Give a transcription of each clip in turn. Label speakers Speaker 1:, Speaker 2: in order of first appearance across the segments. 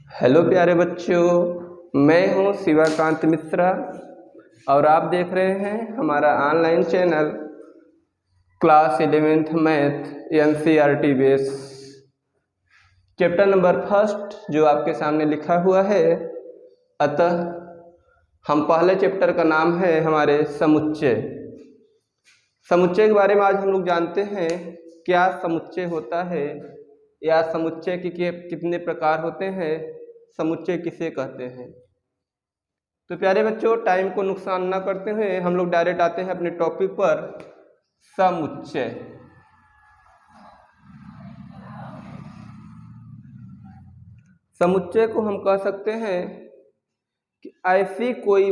Speaker 1: Hello प्यारे बच्चों, मैं हूं शिवाकांत मिश्रा और आप देख रहे हैं हमारा online channel class 11th math NCERT base chapter number first जो आपके सामने लिखा हुआ है। अतः हम पहले चैप्टर का नाम है हमारे समुच्चय। समुच्चय के बारे में आज हम लोग जानते हैं क्या समुच्चय होता है या समुच्चय के कितने प्रकार होते हैं, समुच्चय किसे कहते हैं। तो प्यारे बच्चों, टाइम को नुकसान न करते हुए हम लोग डायरेक्ट आते हैं अपने टॉपिक पर, समुच्चय। समुच्चय को हम कह सकते हैं कि ऐसी कोई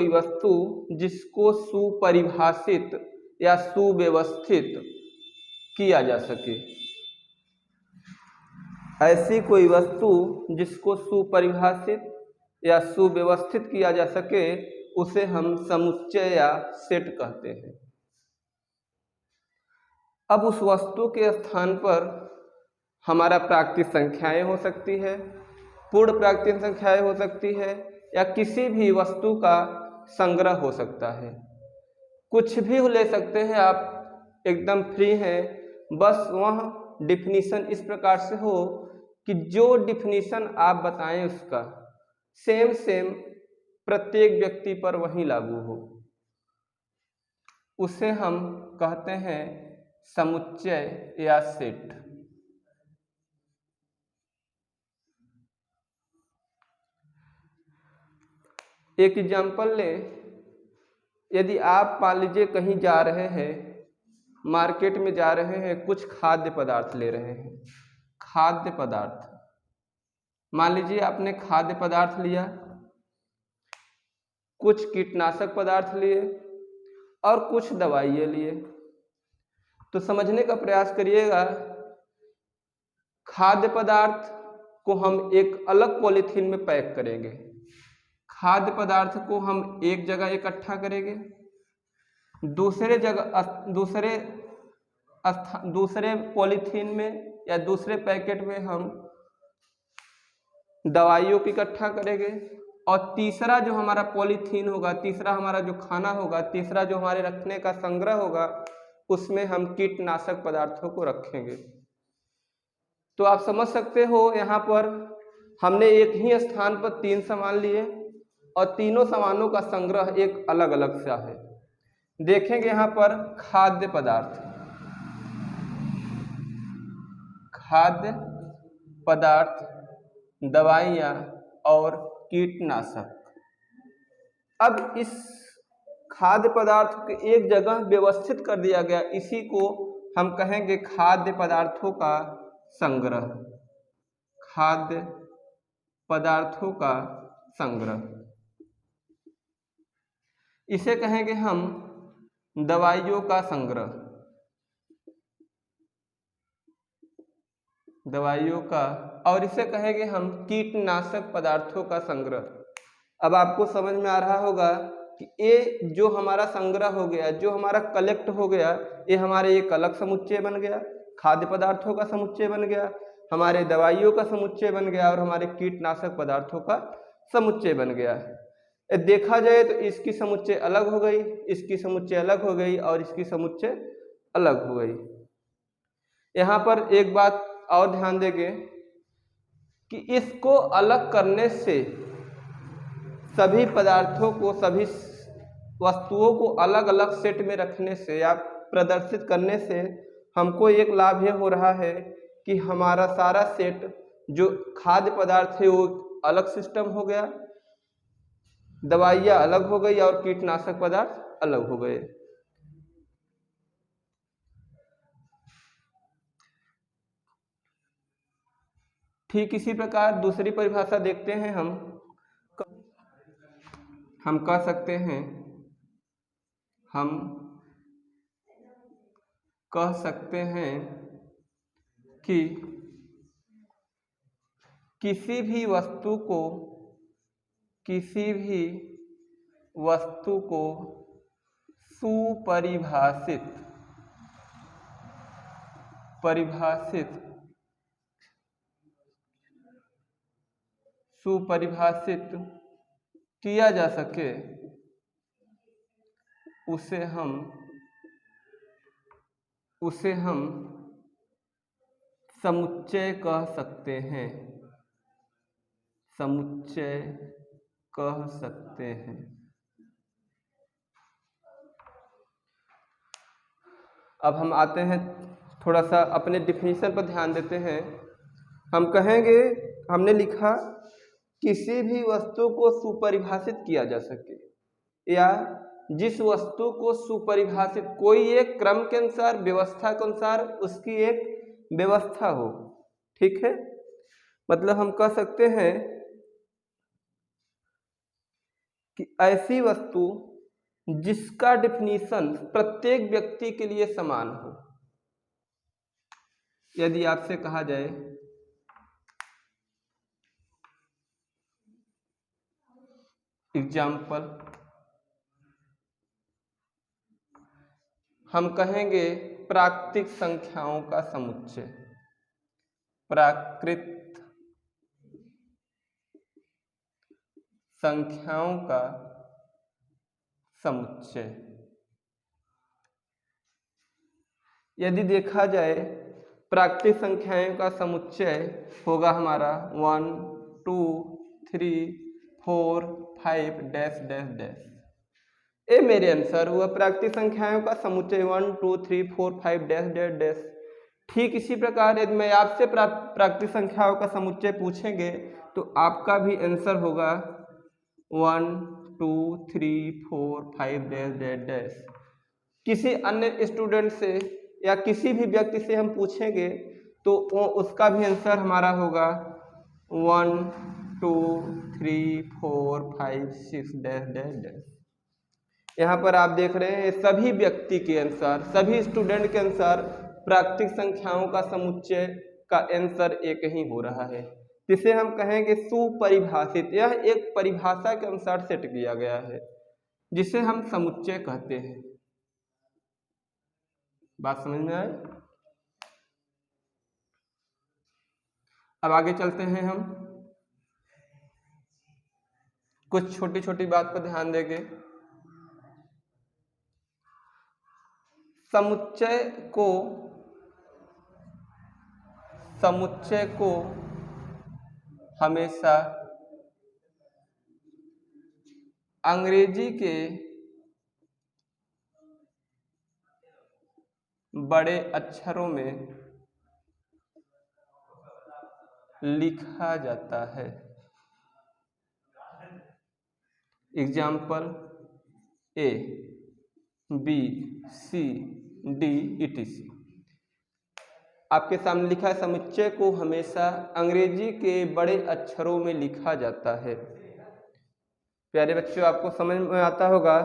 Speaker 1: वस्तु जिसको सुपरिभाषित या सुव्यवस्थित किया जा सके। ऐसी कोई वस्तु जिसको सुपरिभाषित या सुव्यवस्थित किया जा सके उसे हम समुच्चय या सेट कहते हैं। अब उस वस्तु के स्थान पर हमारा प्राकृतिक संख्याएं हो सकती है, पूर्ण प्राकृतिक संख्याएं हो सकती है, या किसी भी वस्तु का संग्रह हो सकता है। कुछ भी ले सकते हैं आप, एकदम फ्री हैं। बस वह डिफिनीशन इस प्रकार से हो कि जो डिफिनीशन आप बताएं उसका सेम प्रत्येक व्यक्ति पर वही लागू हो, उसे हम कहते हैं समुच्चय या सेट। एक एग्जाम्पल लें। यदि आप मान लीजिए कहीं जा रहे हैं, मार्केट में जा रहे हैं, कुछ खाद्य पदार्थ ले रहे हैं। खाद्य पदार्थ, मान लीजिए आपने खाद्य पदार्थ लिया, कुछ कीटनाशक पदार्थ लिए और कुछ दवाइयाँ लिए। तो समझने का प्रयास करिएगा। खाद्य पदार्थ को हम एक अलग पॉलीथीन में पैक करेंगे, खाद्य पदार्थ को हम एक जगह इकट्ठा करेंगे, दूसरे पॉलीथीन में या दूसरे पैकेट में हम दवाइयों को इकट्ठा करेंगे, और तीसरा जो हमारा पॉलीथीन होगा, तीसरा हमारा जो खाना होगा, तीसरा जो हमारे रखने का संग्रह होगा, उसमें हम कीटनाशक पदार्थों को रखेंगे। तो आप समझ सकते हो, यहाँ पर हमने एक ही स्थान पर 3 सामान लिए और तीनों सामानों का संग्रह एक अलग अलग सा है। देखेंगे यहाँ पर खाद्य पदार्थ, दवाइयाँ और कीटनाशक। अब इस खाद्य पदार्थ को एक जगह व्यवस्थित कर दिया गया, इसी को हम कहेंगे खाद्य पदार्थों का संग्रह। खाद्य पदार्थों का संग्रह, इसे कहेंगे हम दवाइयों का संग्रह, दवाइयों का, और इसे कहेंगे हम कीटनाशक पदार्थों का संग्रह। अब आपको समझ में आ रहा होगा कि ये जो हमारा संग्रह हो गया, जो हमारा कलेक्ट हो गया, ये हमारे एक अलग समुच्चय बन गया। खाद्य पदार्थों का समुच्चय बन गया, हमारे दवाइयों का समुच्चय बन गया, और हमारे कीटनाशक पदार्थों का समुच्चय बन गया। देखा जाए तो इसकी समुच्चय अलग हो गई, इसकी समुच्चय अलग हो गई, और इसकी समुच्चय अलग हो गई। यहाँ पर एक बात और ध्यान देंगे कि इसको अलग करने से, सभी पदार्थों को, सभी वस्तुओं को अलग अलग सेट में रखने से या प्रदर्शित करने से हमको एक लाभ यह हो रहा है कि हमारा सारा सेट जो खाद्य पदार्थ है वो अलग सिस्टम हो गया, दवाइयाँ अलग हो गई और कीटनाशक पदार्थ अलग हो गए। ठीक इसी प्रकार दूसरी परिभाषा देखते हैं। हम कह सकते हैं, हम कह सकते हैं कि किसी भी वस्तु को परिभाषित सुपरिभाषित किया जा सके उसे हम समुच्चय कह सकते हैं, समुच्चय कह सकते हैं। अब हम आते हैं थोड़ा सा अपने डिफिनीशन पर ध्यान देते हैं। हम कहेंगे, हमने लिखा किसी भी वस्तु को सुपरिभाषित किया जा सके, या जिस वस्तु को सुपरिभाषित, कोई एक क्रम के अनुसार, व्यवस्था के अनुसार उसकी एक व्यवस्था हो, ठीक है। मतलब हम कह सकते हैं कि ऐसी वस्तु जिसका डिफिनीशन प्रत्येक व्यक्ति के लिए समान हो। यदि आपसे कहा जाए एग्जाम्पल, हम कहेंगे प्राकृतिक संख्याओं का समुच्चय, प्राकृत संख्याओं का समुच्चय। यदि देखा जाए प्राकृतिक संख्याओं का समुच्चय होगा हमारा 1 2 3 4 5 डैश डैश डैश। ये मेरे आंसर हुआ प्राकृतिक संख्याओं का समुच्चय 1 2 3 4 5 डैश डैश डैश। ठीक इसी प्रकार यदि मैं आपसे प्राकृतिक संख्याओं का समुच्चय पूछेंगे तो आपका भी आंसर होगा 1 2 3 4 5 डैश डैश डैश। किसी अन्य स्टूडेंट से या किसी भी व्यक्ति से हम पूछेंगे तो उसका भी आंसर हमारा होगा 1 2 3 4 5 6 डैश डैश डैश। यहाँ पर आप देख रहे हैं सभी व्यक्ति के अनुसार, सभी स्टूडेंट के अनुसार प्राकृतिक संख्याओं का समुच्चय का आंसर एक ही हो रहा है, जिसे हम कहेंगे सुपरिभाषित। यह एक परिभाषा के अनुसार सेट किया गया है, जिसे हम समुच्चय कहते हैं। बात समझ में आए? अब आगे चलते हैं, हम कुछ छोटी छोटी बात पर ध्यान देंगे। समुच्चय को हमेशा अंग्रेजी के बड़े अक्षरों में लिखा जाता है। Example A B C D etc। आपके सामने लिखा है समुच्चय को हमेशा अंग्रेजी के बड़े अक्षरों में लिखा जाता है। प्यारे बच्चों, आपको समझ में आता होगा,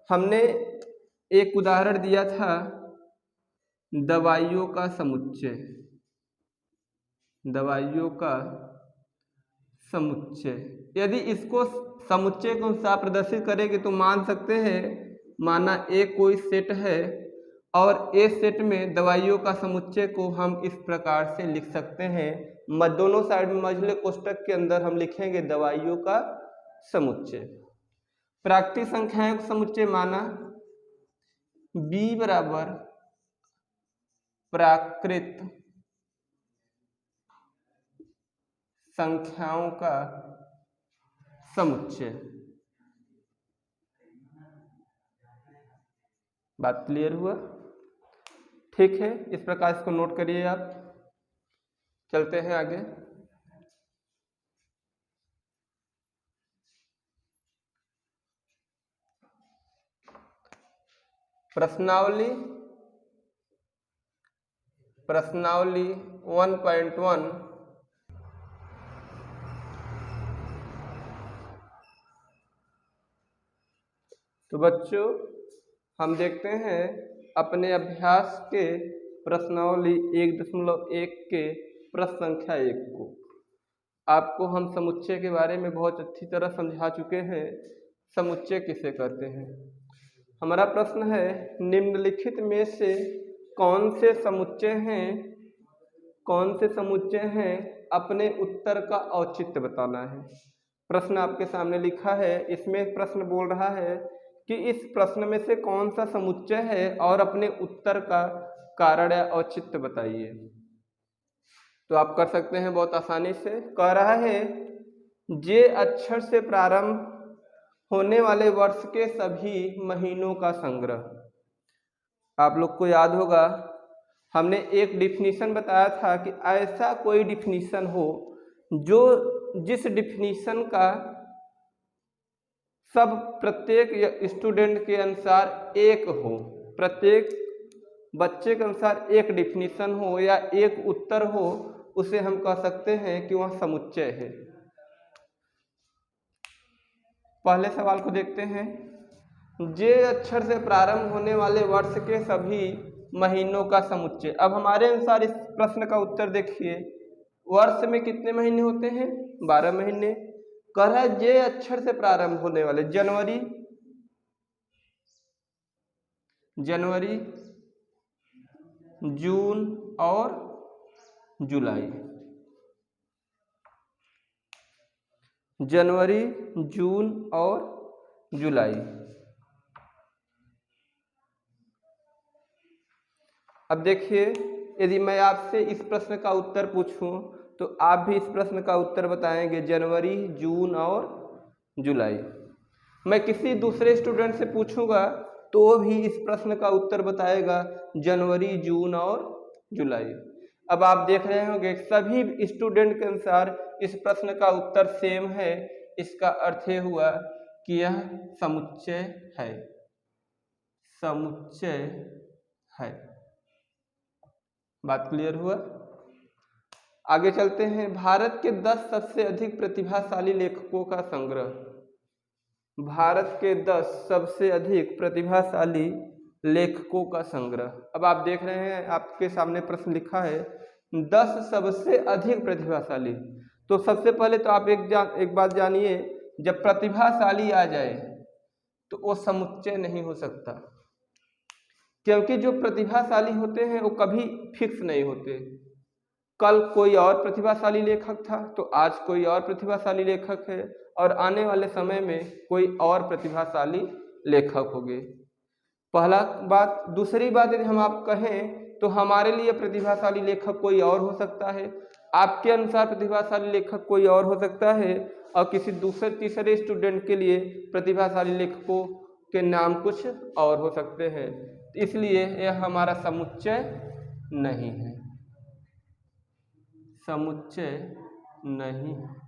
Speaker 1: हमने एक उदाहरण दिया था दवाइयों का समुच्चय, दवाइयों का समुच्चय। यदि इसको समुच्चय के अनुसार प्रदर्शित करेंगे तो मान सकते हैं, माना ए कोई सेट है और ए सेट में दवाइयों का समुच्चय को हम इस प्रकार से लिख सकते हैं। दोनों साइड में मझले कोष्टक के अंदर हम लिखेंगे दवाइयों का समुच्चय। प्राकृतिक संख्याओं का समुच्चय माना B बराबर प्राकृत संख्याओं का समुच्चय। बात क्लियर हुआ? ठीक है, इस प्रकार इसको नोट करिए आप। चलते हैं आगे। प्रश्नावली 1.1। तो बच्चों, हम देखते हैं अपने अभ्यास के प्रश्नावली 1.1 के प्रश्न संख्या 1 को। आपको हम समुच्चय के बारे में बहुत अच्छी तरह समझा चुके हैं, समुच्चय किसे कहते हैं। हमारा प्रश्न है, निम्नलिखित में से कौन से समुच्चय हैं कौन से समुच्चय हैं, अपने उत्तर का औचित्य बताना है। प्रश्न आपके सामने लिखा है, इसमें प्रश्न बोल रहा है कि इस प्रश्न में से कौन सा समुच्चय है और अपने उत्तर का कारण या औचित्य बताइए। तो आप कर सकते हैं बहुत आसानी से। कह रहा है जे अक्षर से प्रारंभ होने वाले वर्ष के सभी महीनों का संग्रह। आप लोग को याद होगा हमने एक डिफिनीशन बताया था कि ऐसा कोई डिफिनीशन हो जो जिस डिफिनीशन का सब प्रत्येक स्टूडेंट के अनुसार एक हो, प्रत्येक बच्चे के अनुसार एक डिफिनीशन हो या एक उत्तर हो, उसे हम कह सकते हैं कि वह समुच्चय है। पहले सवाल को देखते हैं। जे अक्षर से प्रारंभ होने वाले वर्ष के सभी महीनों का समुच्चय। अब हमारे अनुसार इस प्रश्न का उत्तर देखिए, वर्ष में कितने महीने होते हैं, 12 महीने। कह रहा है जे अक्षर से प्रारंभ होने वाले, जनवरी, जून और जुलाई। जनवरी, जून और जुलाई। अब देखिए, यदि मैं आपसे इस प्रश्न का उत्तर पूछूं तो आप भी इस प्रश्न का उत्तर बताएंगे जनवरी, जून और जुलाई। मैं किसी दूसरे स्टूडेंट से पूछूंगा तो भी इस प्रश्न का उत्तर बताएगा जनवरी, जून और जुलाई। अब आप देख रहे होंगे सभी स्टूडेंट के अनुसार इस प्रश्न का उत्तर सेम है। इसका अर्थ ये हुआ कि यह समुच्चय है, समुच्चय है। बात क्लियर हुआ? आगे चलते हैं। भारत के 10 सबसे अधिक प्रतिभाशाली लेखकों का संग्रह। भारत के 10 सबसे अधिक प्रतिभाशाली लेखकों का संग्रह। अब आप देख रहे हैं आपके सामने प्रश्न लिखा है 10 सबसे अधिक प्रतिभाशाली। तो सबसे पहले तो आप एक बात जानिए, जब प्रतिभाशाली आ जाए तो वो समुच्चय नहीं हो सकता, क्योंकि जो प्रतिभाशाली होते हैं वो कभी फिक्स नहीं होते। कल कोई और प्रतिभाशाली लेखक था तो आज कोई और प्रतिभाशाली लेखक है और आने वाले समय में कोई और प्रतिभाशाली लेखक होंगे। पहला बात। दूसरी बात, यदि हम आप कहें तो हमारे लिए प्रतिभाशाली लेखक कोई और हो सकता है, आपके अनुसार प्रतिभाशाली लेखक कोई और हो सकता है और किसी दूसरे तीसरे स्टूडेंट के लिए प्रतिभाशाली लेखकों के नाम कुछ और हो सकते हैं। इसलिए यह हमारा समुच्चय नहीं है, समुच्चय नहीं है।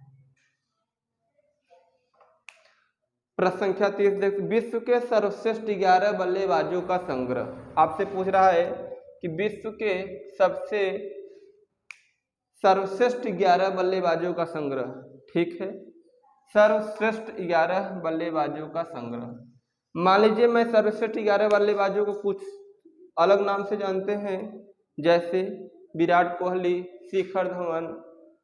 Speaker 1: प्रश्न संख्या 30। विश्व के सर्वश्रेष्ठ 11 बल्लेबाजों का संग्रह। आपसे पूछ रहा है कि विश्व के सबसे सर्वश्रेष्ठ 11 बल्लेबाजों का संग्रह। ठीक है, सर्वश्रेष्ठ 11 बल्लेबाजों का संग्रह। मान लीजिए मैं सर्वश्रेष्ठ 11 बल्लेबाजों को कुछ अलग नाम से जानते हैं, जैसे विराट कोहली, शिखर धवन,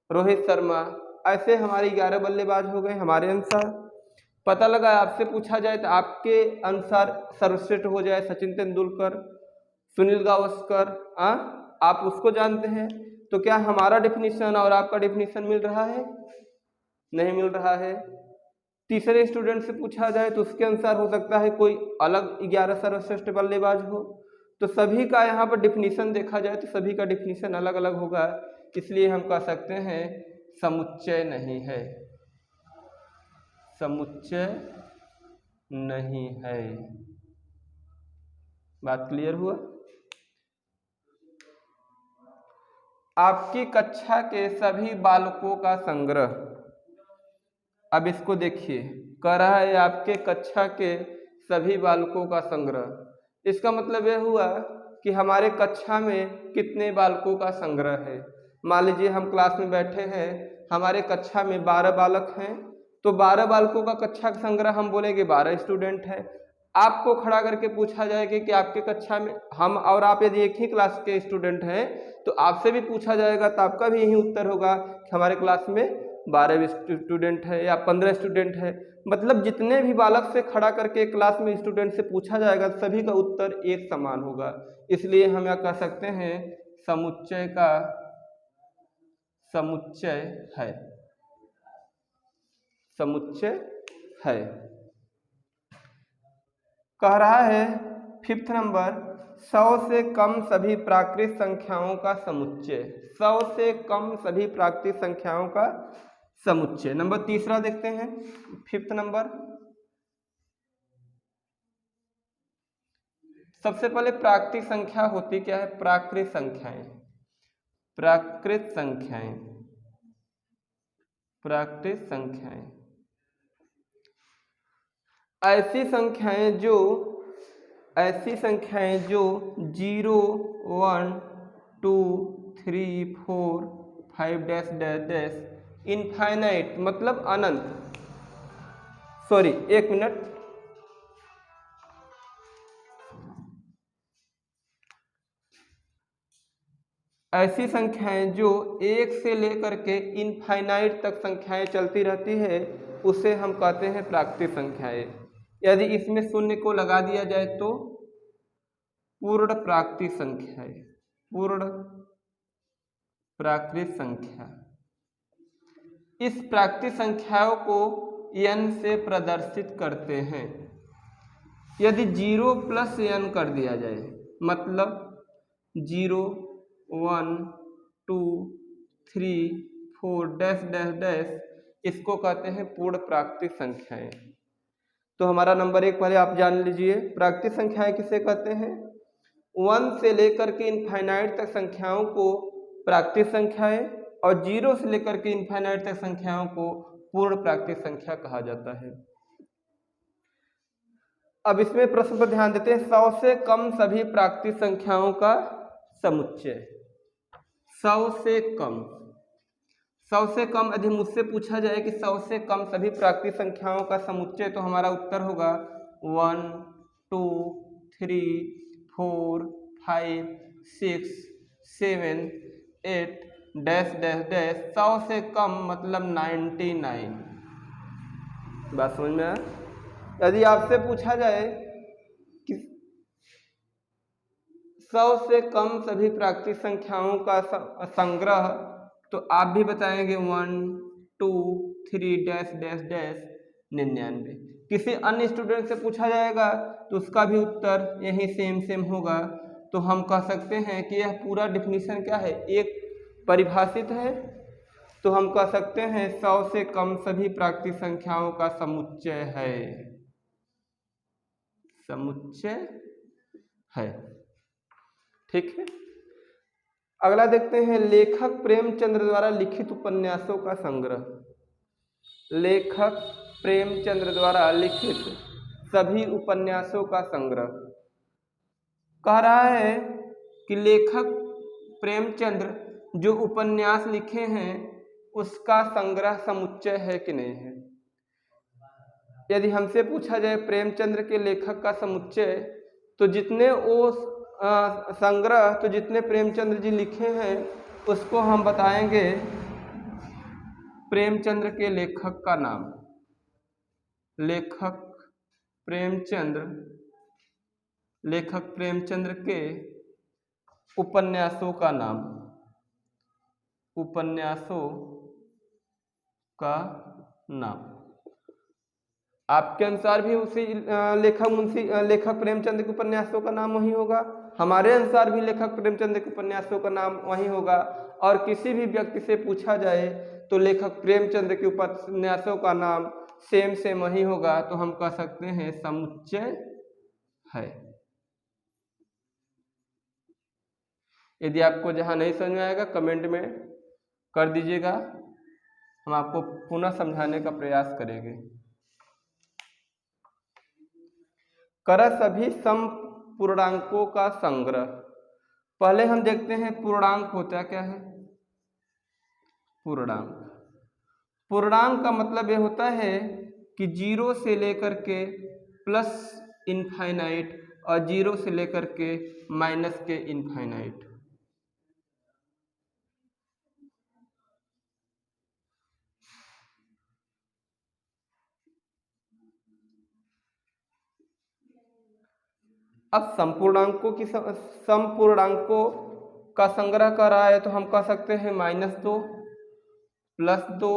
Speaker 1: रोहित शर्मा। ऐसे हमारे 11 बल्लेबाज हो गए हमारे अनुसार। पता लगा आपसे पूछा जाए तो आपके अनुसार सर्वश्रेष्ठ हो जाए सचिन तेंदुलकर, सुनील गावस्कर, आप उसको जानते हैं। तो क्या हमारा डिफिनीशन और आपका डिफिनीशन मिल रहा है? नहीं मिल रहा है। तीसरे स्टूडेंट से पूछा जाए तो उसके अनुसार हो सकता है कोई अलग 11 सर्वश्रेष्ठ बल्लेबाज हो। तो सभी का यहाँ पर डिफिनीशन देखा जाए तो सभी का डिफिनीशन अलग अलग होगा, इसलिए हम कह सकते हैं समुच्चय नहीं है, समुच्चय नहीं है। बात क्लियर हुआ? आपकी कक्षा के सभी बालकों का संग्रह। अब इसको देखिए, कह रहा है आपके कक्षा के सभी बालकों का संग्रह। इसका मतलब यह हुआ कि हमारे कक्षा में कितने बालकों का संग्रह है। मान लीजिए हम क्लास में बैठे हैं, हमारे कक्षा में 12 बालक हैं, तो 12 बालकों का कक्षा का संग्रह हम बोलेंगे 12 स्टूडेंट है। आपको खड़ा करके पूछा जाएगा कि आपके कक्षा में, हम और आप यदि एक ही क्लास के स्टूडेंट हैं तो आपसे भी पूछा जाएगा तो आपका भी यही उत्तर होगा कि हमारे क्लास में 12 स्टूडेंट है या 15 स्टूडेंट है। मतलब जितने भी बालक से खड़ा करके क्लास में स्टूडेंट से पूछा जाएगा सभी का उत्तर एक समान होगा। इसलिए हम यह कह सकते हैं समुच्चय का समुच्चय है, समुच्चय है। कह रहा है 5th नंबर, 100 से कम सभी प्राकृत संख्याओं का समुच्चय, 100 से कम सभी प्राकृत संख्याओं का समुच्चय। नंबर तीसरा देखते हैं 5th नंबर। सबसे पहले प्राकृत संख्या होती क्या है? प्राकृत संख्याएं, प्राकृत संख्याएं, प्राकृत संख्याएं ऐसी संख्याएं जो 0 1 2 3 4 5 डैश डैश डैश इनफाइनाइट मतलब अनंत, सॉरी 1 मिनट, ऐसी संख्याएं जो 1 से लेकर के इनफाइनाइट तक संख्याएं चलती रहती है उसे हम कहते हैं प्राकृत संख्याएं। यदि इसमें शून्य को लगा दिया जाए तो पूर्ण प्राकृत संख्याएं, पूर्ण प्राकृत संख्या। इस प्राकृत संख्याओं को n से प्रदर्शित करते हैं। यदि 0 प्लस n कर दिया जाए मतलब 0 1 2 3 4 डैश डैश डैश, इसको कहते हैं पूर्ण प्राकृत संख्याएं। तो हमारा नंबर 1 पहले आप जान लीजिए, प्राकृत संख्याएं किसे कहते हैं? 1 से लेकर के इनफाइनाइट तक संख्याओं को प्राकृत संख्याएं और 0 से लेकर के इनफाइनाइट तक संख्याओं को पूर्ण प्राकृत संख्या कहा जाता है। अब इसमें प्रश्न पर ध्यान देते हैं, 100 से कम सभी प्राकृत संख्याओं का समुच्चय। 100 से कम, 100 से कम यदि मुझसे पूछा जाए कि 100 से कम सभी प्राकृत संख्याओं का समुच्चय, तो हमारा उत्तर होगा 1 2 3 4 5 6 7 8 डैश डैश डैश। 100 से कम मतलब 99। बात समझ में आया? यदि आपसे पूछा जाए कि 100 से कम सभी प्राकृत संख्याओं का संग्रह, तो आप भी बताएंगे 1 2 3 डैश डैश डैश 99। किसी अन्य स्टूडेंट से पूछा जाएगा तो उसका भी उत्तर यही सेम होगा। तो हम कह सकते हैं कि यह पूरा डिफिनीशन क्या है, एक परिभाषित है। तो हम कह सकते हैं 100 से कम सभी प्राकृत संख्याओं का समुच्चय है, समुच्चय है। ठीक है, अगला देखते हैं, लेखक प्रेमचंद्र द्वारा लिखित उपन्यासों का संग्रह। लेखक प्रेमचंद्र द्वारा लिखित सभी उपन्यासों का संग्रह। कह रहा है कि लेखक प्रेमचंद्र जो उपन्यास लिखे हैं उसका संग्रह समुच्चय है कि नहीं है। यदि हमसे पूछा जाए प्रेमचंद्र के लेखक का समुच्चय, तो जितने वो संग्रह, तो जितने प्रेमचंद्र जी लिखे हैं उसको हम बताएंगे प्रेमचंद्र के लेखक का नाम। लेखक प्रेमचंद्र, लेखक प्रेमचंद्र के उपन्यासों का नाम, उपन्यासों का नाम। आपके अनुसार भी उसी लेखक प्रेमचंद्र के उपन्यासों का नाम वही होगा, हमारे अनुसार भी लेखक प्रेमचंद्र के उपन्यासों का नाम वही होगा। और किसी भी व्यक्ति से पूछा जाए तो लेखक प्रेमचंद्र के उपन्यासों का नाम सेम वही होगा। तो हम कह सकते हैं समुच्चय है। यदि आपको जहां नहीं समझ में आएगा कमेंट में कर दीजिएगा, हम आपको पुनः समझाने का प्रयास करेंगे। कर सभी सम पूर्णांकों का संग्रह। पहले हम देखते हैं पूर्णांक होता क्या है। पूर्णांक, पूर्णांक का मतलब ये होता है कि 0 से लेकर के प्लस इनफाइनाइट और 0 से लेकर के माइनस के इनफाइनाइट। अब संपूर्णांकों की संपूर्णांकों का संग्रह कर रहा है तो हम कह सकते हैं -2, +2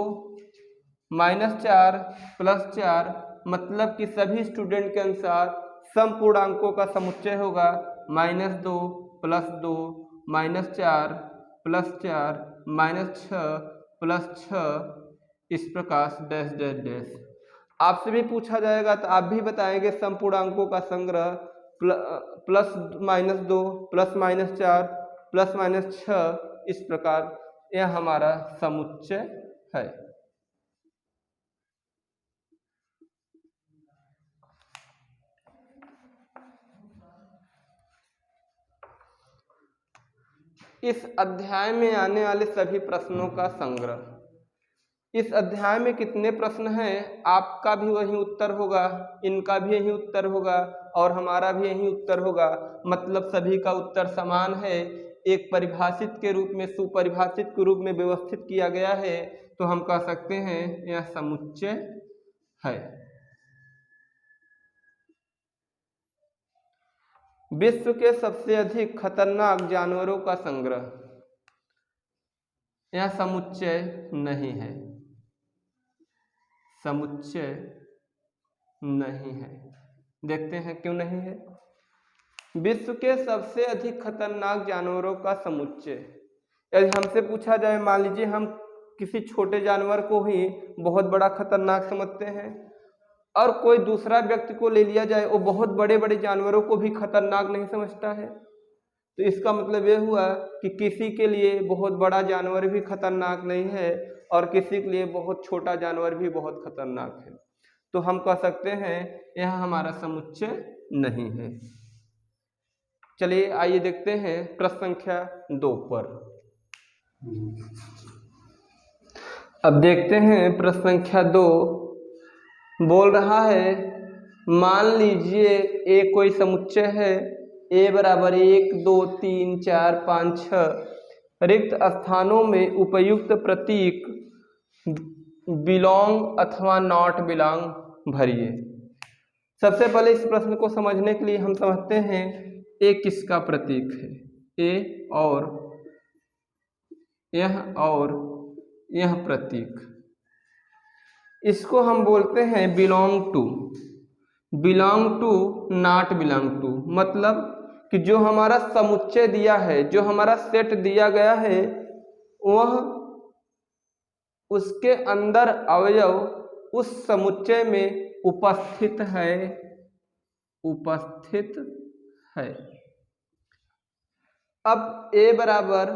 Speaker 1: -4 +4, मतलब कि सभी स्टूडेंट के अनुसार सम पूर्णांकों का समुच्चय होगा -2 +2 -4 +4 -6 +6 इस प्रकार डैश डैश डैश। आपसे भी पूछा जाएगा तो आप भी बताएंगे सम पूर्णांकों का संग्रह +-2 +-4 +-6 इस प्रकार यह हमारा समुच्चय है। इस अध्याय में आने वाले सभी प्रश्नों का संग्रह। इस अध्याय में कितने प्रश्न हैं, आपका भी वही उत्तर होगा, इनका भी यही उत्तर होगा और हमारा भी यही उत्तर होगा, मतलब सभी का उत्तर समान है। एक परिभाषित के रूप में सुपरिभाषित के रूप में व्यवस्थित किया गया है, तो हम कह सकते हैं यह समुच्चय है। विश्व के सबसे अधिक खतरनाक जानवरों का संग्रह, यह समुच्चय नहीं है, समुच्चय नहीं है। देखते हैं क्यों नहीं है। विश्व के सबसे अधिक खतरनाक जानवरों का समुच्चय, यदि हमसे पूछा जाए, मान लीजिए हम किसी छोटे जानवर को ही बहुत बड़ा खतरनाक समझते हैं और कोई दूसरा व्यक्ति को ले लिया जाए, वो बहुत बड़े बड़े जानवरों को भी खतरनाक नहीं समझता है, तो इसका मतलब ये हुआ कि किसी के लिए बहुत बड़ा जानवर भी खतरनाक नहीं है और किसी के लिए बहुत छोटा जानवर भी बहुत खतरनाक है। तो हम कह सकते हैं यह हमारा समुच्चय नहीं है। चलिए आइए देखते हैं प्रश्न संख्या 2 पर। अब देखते हैं प्रश्न संख्या 2 बोल रहा है, मान लीजिए ए कोई समुच्चय है, ए बराबर 1 2 3 4 5 6 रिक्त स्थानों में उपयुक्त प्रतीक बिलोंग अथवा नॉट बिलोंग भरिए। सबसे पहले इस प्रश्न को समझने के लिए हम समझते हैं ए किसका प्रतीक है, ए और यह प्रतीक, इसको हम बोलते हैं belong to not belong to, मतलब कि जो हमारा समुच्चय दिया है, जो हमारा सेट दिया गया है, वह उसके अंदर अवयव उस समुच्चय में उपस्थित है। अब ए बराबर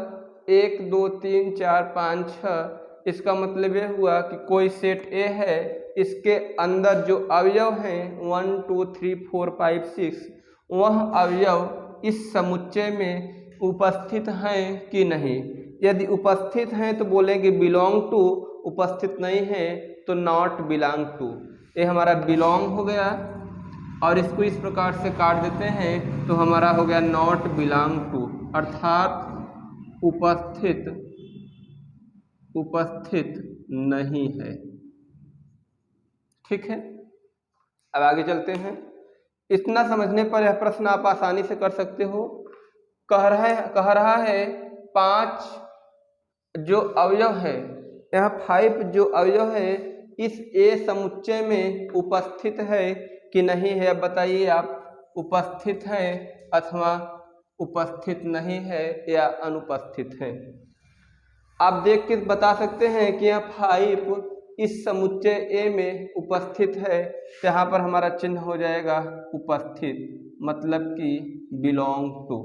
Speaker 1: 1 2 3 4 5 6, इसका मतलब यह हुआ कि कोई सेट ए है, इसके अंदर जो अवयव हैं 1 2 3 4 5 6, वह अवयव इस समुच्चय में उपस्थित हैं कि नहीं। यदि उपस्थित हैं तो बोलेंगे बिलोंग टू, उपस्थित नहीं है तो नॉट बिलोंग टू। ये हमारा बिलोंग हो गया और इसको इस प्रकार से काट देते हैं तो हमारा हो गया नॉट बिलोंग टू, अर्थात उपस्थित नहीं है। ठीक है, अब आगे चलते हैं। इतना समझने पर यह प्रश्न आप आसानी से कर सकते हो। कह रहा है 5 जो अवयव है, यहाँ 5 जो अवयव है इस ए समुच्चय में उपस्थित है कि नहीं है। अब बताइए आप, उपस्थित है अथवा उपस्थित नहीं है या अनुपस्थित है। आप देख के बता सकते हैं कि यह 5 इस समुच्चय ए में उपस्थित है, तो यहाँ पर हमारा चिन्ह हो जाएगा उपस्थित, मतलब कि बिलोंग टू।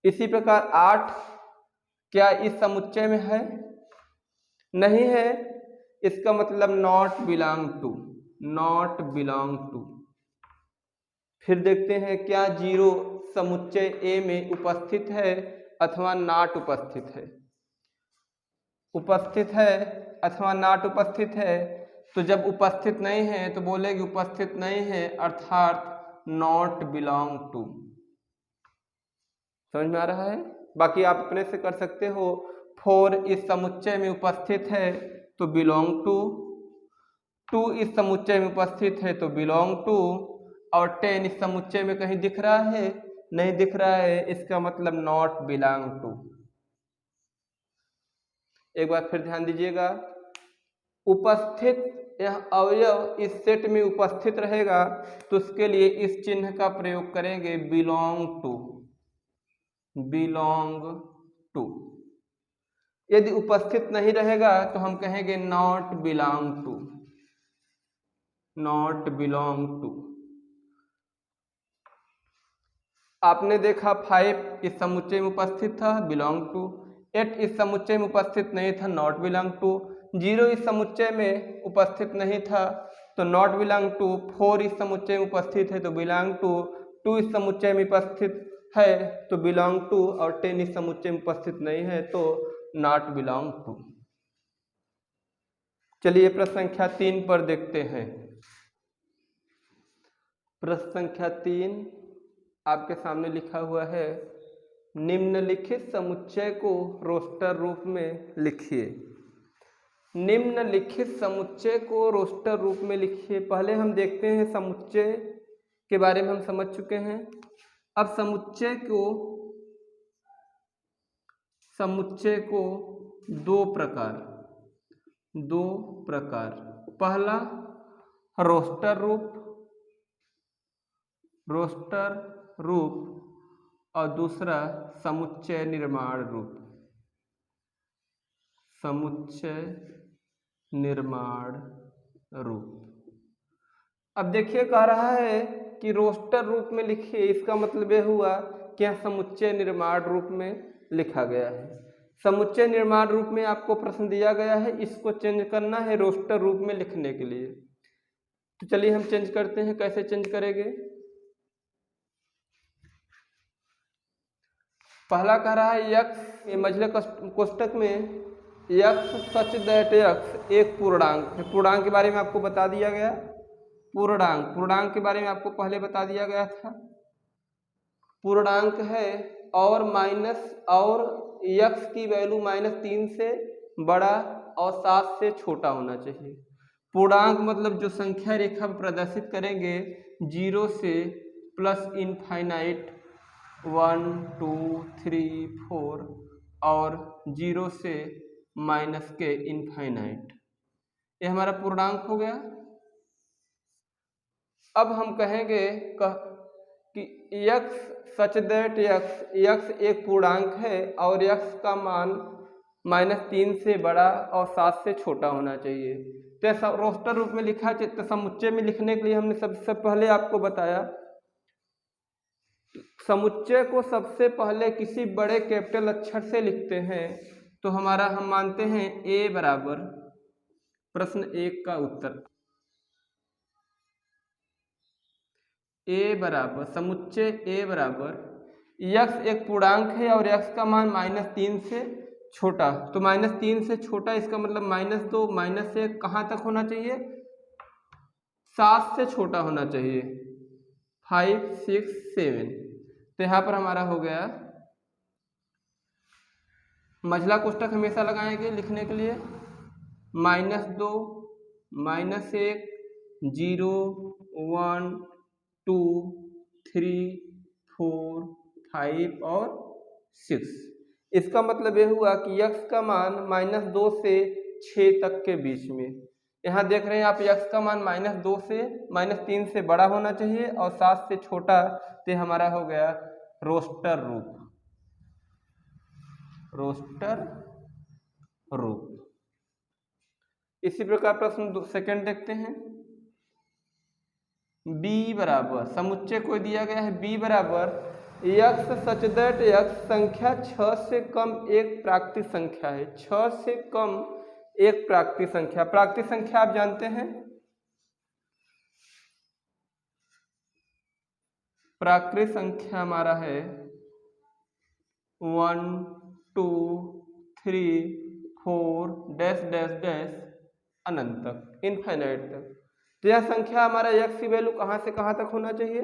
Speaker 1: इसी प्रकार 8 क्या इस समुच्चय में है, नहीं है, इसका मतलब नॉट बिलोंग टू। फिर देखते हैं क्या 0 समुच्चय ए में उपस्थित है अथवा नॉट उपस्थित है। उपस्थित है अथवा नॉट उपस्थित है, तो जब उपस्थित नहीं है तो बोलेगी उपस्थित नहीं है, अर्थात नॉट बिलोंग टू। समझ में आ रहा है। बाकी आप अपने से कर सकते हो। 4 इस समुच्चय में उपस्थित है तो बिलोंग टू, 2 इस समुच्चय में उपस्थित है तो बिलोंग टू, और 10 इस समुच्चय में कहीं दिख रहा है, नहीं दिख रहा है, इसका मतलब नॉट बिलोंग टू। एक बार फिर ध्यान दीजिएगा, उपस्थित यह अवयव इस सेट में उपस्थित रहेगा तो उसके लिए इस चिन्ह का प्रयोग करेंगे, बिलोंग टू, बिलोंग टू। यदि उपस्थित नहीं रहेगा तो हम कहेंगे not belong to, not belong to. आपने देखा 5 इस समुच्चय में उपस्थित था, बिलोंग टू। 8 इस समुच्चय में उपस्थित नहीं था, नॉट बिलोंग टू। 0 इस समुच्चय में उपस्थित नहीं था तो नॉट बिलोंग टू। 4 इस समुच्चय में उपस्थित है तो बिलोंग टू। 2 इस समुच्चय में उपस्थित है तो बिलोंग टू, और 10 इस समुच्चय में उपस्थित नहीं है तो नॉट बिलोंग टू। चलिए प्रश्न संख्या 3 पर देखते हैं। प्रश्न संख्या 3 आपके सामने लिखा हुआ है, निम्नलिखित समुच्चय को रोस्टर रूप में लिखिए। निम्नलिखित समुच्चय को रोस्टर रूप में लिखिए। पहले हम देखते हैं, समुच्चय के बारे में हम समझ चुके हैं। अब समुच्चय को दो प्रकार, पहला रोस्टर रूप और दूसरा समुच्चय निर्माण रूप। समुच्चय निर्माण रूप। अब देखिए, कह रहा है कि रोस्टर रूप में लिखिए, इसका मतलब यह हुआ कि यह समुच्चय निर्माण रूप में लिखा गया है। समुच्चय निर्माण रूप में आपको प्रश्न दिया गया है, इसको चेंज करना है रोस्टर रूप में लिखने के लिए। तो चलिए हम चेंज करते हैं। कैसे चेंज करेंगे? पहला कह रहा है यक्स, ये मझले कोष्टक में यक्स सच दैट यक्स एक पूर्णांक है। पूर्णांक के बारे में आपको बता दिया गया। पूर्णांक के बारे में आपको पहले बता दिया गया था। पूर्णांक है और यक्स की वैल्यू -3 से बड़ा और 7 से छोटा होना चाहिए। पूर्णांक मतलब जो संख्या रेखा प्रदर्शित करेंगे 0 से प्लस इनफाइनाइट 1 2 3 4 और 0 से माइनस के इनफाइनाइट, ये हमारा पूर्णांक हो गया। अब हम कहेंगे कि यक्स सच दैट यक्स एक पूर्णांक है और यक्स का मान -3 से बड़ा और 7 से छोटा होना चाहिए। तो रोस्टर रूप में लिखा है। तो समुच्चय में लिखने के लिए हमने सबसे पहले आपको बताया, समुच्चय को सबसे पहले किसी बड़े कैपिटल अक्षर से लिखते हैं। तो हम मानते हैं a बराबर, प्रश्न 1 का उत्तर, a बराबर समुच्चय a बराबर यक्स एक पूर्णांक है और यक्स का मान -3 से छोटा। तो -3 से छोटा इसका मतलब -2 -1 कहाँ तक होना चाहिए? 7 से छोटा होना चाहिए। 5 6 7। तो यहाँ पर हमारा हो गया, मझला कोष्टक हमेशा लगाएंगे लिखने के लिए, -2 -1 0 1 2 3 4 5 और 6। इसका मतलब यह हुआ कि यक्स का मान -2 से 6 तक के बीच में। यहाँ देख रहे हैं आप, यक्स का मान -2 से -3 से बड़ा होना चाहिए और 7 से छोटा। तो हमारा हो गया रोस्टर रूप। इसी प्रकार प्रश्न सेकंड देखते हैं। b बराबर, समुच्चय को दिया गया है b बराबर यक्स सच दैट यक्स संख्या 6 से कम एक प्राकृतिक संख्या है। 6 से कम एक प्राकृतिक संख्या। प्राकृतिक संख्या आप जानते हैं, प्राकृतिक संख्या हमारा है 1 2 3 4 डैश डैश डैश अनंत तक, इनफाइनाइट तक। तो यह संख्या हमारा यक्स की वैल्यू कहाँ से कहाँ तक होना चाहिए?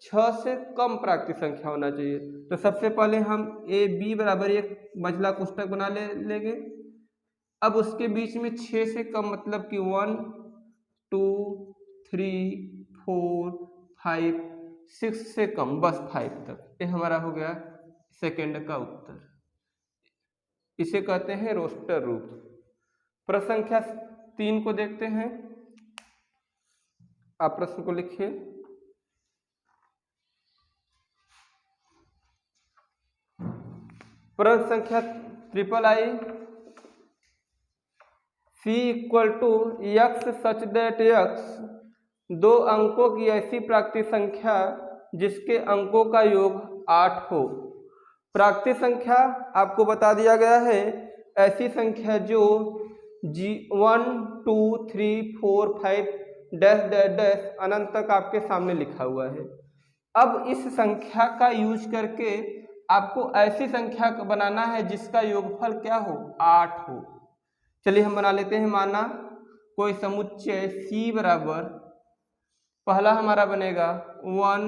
Speaker 1: 6 से कम प्राकृतिक संख्या होना चाहिए। तो सबसे पहले हम ए बी बराबर एक मझला कोष्टक बना लेंगे। अब उसके बीच में 6 से कम मतलब कि 1 2 3 4 5 6 से कम, बस 5 तक। ये हमारा हो गया सेकंड का उत्तर। इसे कहते हैं रोस्टर रूप। प्रश्न संख्या 3 को देखते हैं। आप प्रश्न को लिखिए। प्रश्न संख्या III C equal to x such that x 2 अंकों की ऐसी प्राकृतिक संख्या जिसके अंकों का योग 8 हो। प्राकृतिक संख्या आपको बता दिया गया है ऐसी संख्या जो 1 2 3 4 5 डैश डैश डैश अनंत तक आपके सामने लिखा हुआ है। अब इस संख्या का यूज करके आपको ऐसी संख्या बनाना है जिसका योगफल क्या हो, 8 हो। चलिए हम बना लेते हैं। माना कोई समुच्चय C बराबर, पहला हमारा बनेगा 1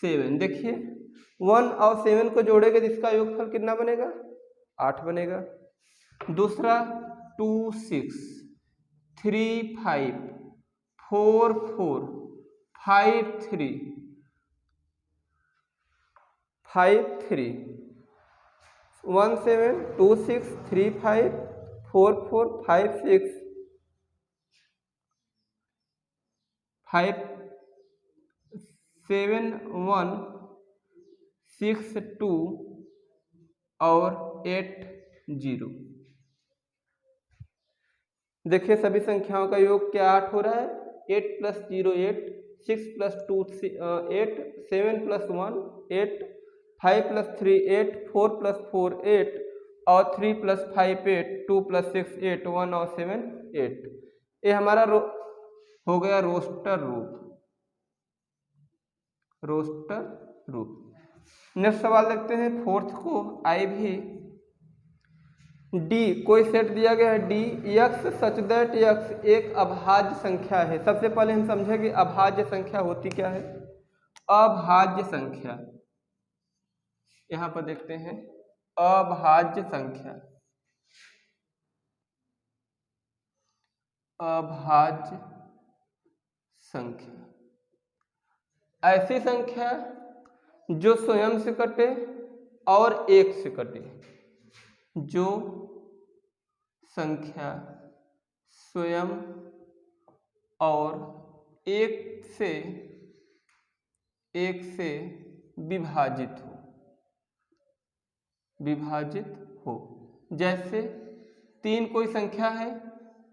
Speaker 1: 7। देखिए 1 और 7 को जोड़ेंगे जिसका योगफल कितना बनेगा, 8 बनेगा। दूसरा 2 6 3 5 4 4 5 3 5 3 1 7 2 6 3 5 4 4 5 6 5 7 1 6 2 और 8 0। देखिए सभी संख्याओं का योग क्या 8 हो रहा है। 8 + 0 8, 6 + 2 8, 7 + 1 8, 5 + 3 8, 4 + 4 8 और 3 + 5 8, 2 + 6 8, 1 और 7 8। ये हमारा हो गया रोस्टर रूप। रोस्टर रूप। नेक्स्ट सवाल देखते हैं 4th को। आई भी डी कोई सेट दिया गया है D x such that x एक अभाज्य संख्या है। सबसे पहले हम समझेंगे अभाज्य संख्या होती क्या है। अभाज्य संख्या यहां पर देखते हैं। अभाज्य संख्या, अभाज्य संख्या ऐसी संख्या जो स्वयं से कटे और 1 से कटे। जो संख्या स्वयं और 1 से विभाजित हो। जैसे 3 कोई संख्या है,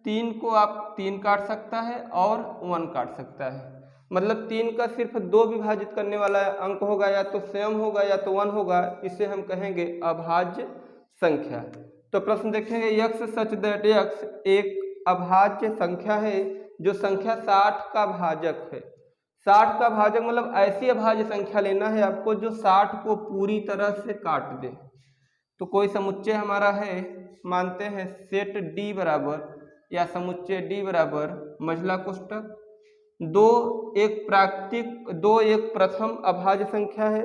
Speaker 1: 3 को आप 3 काट सकता है और 1 काट सकता है। मतलब 3 का सिर्फ 2 विभाजित करने वाला अंक होगा, या तो स्वयं होगा या तो 1 होगा। इसे हम कहेंगे अभाज्य संख्या। तो प्रश्न देखेंगे x सच दैट x एक अभाज्य संख्या है जो संख्या 60 का भाजक है। 60 का भाजक मतलब ऐसी अभाज्य संख्या लेना है आपको जो 60 को पूरी तरह से काट दे। तो कोई समुच्चय हमारा है, मानते हैं सेट D बराबर या समुच्चय D बराबर मझला कोष्टक 2 एक प्रथम अभाज्य संख्या है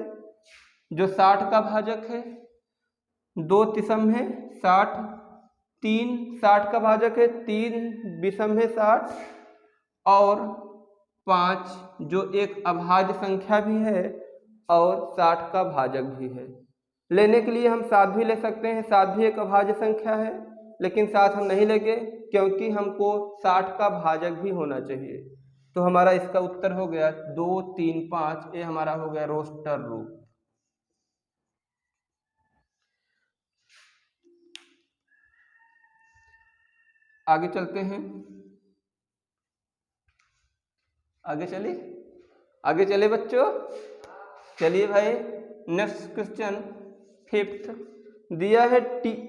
Speaker 1: जो 60 का भाजक है। 2 तिसम है 60, 3 60 का भाजक है, 3 विषम है 60 और 5 जो एक अभाज्य संख्या भी है और 60 का भाजक भी है। लेने के लिए हम 7 भी ले सकते हैं। 7 भी एक अभाज्य संख्या है, लेकिन 7 हम नहीं लेंगे क्योंकि हमको 60 का भाजक भी होना चाहिए। तो हमारा इसका उत्तर हो गया 2 3 5। ये हमारा हो गया रोस्टर रूप। आगे चलते हैं। आगे चले बच्चों। चलिए भाई नेक्स्ट क्वेश्चन 5th दिया है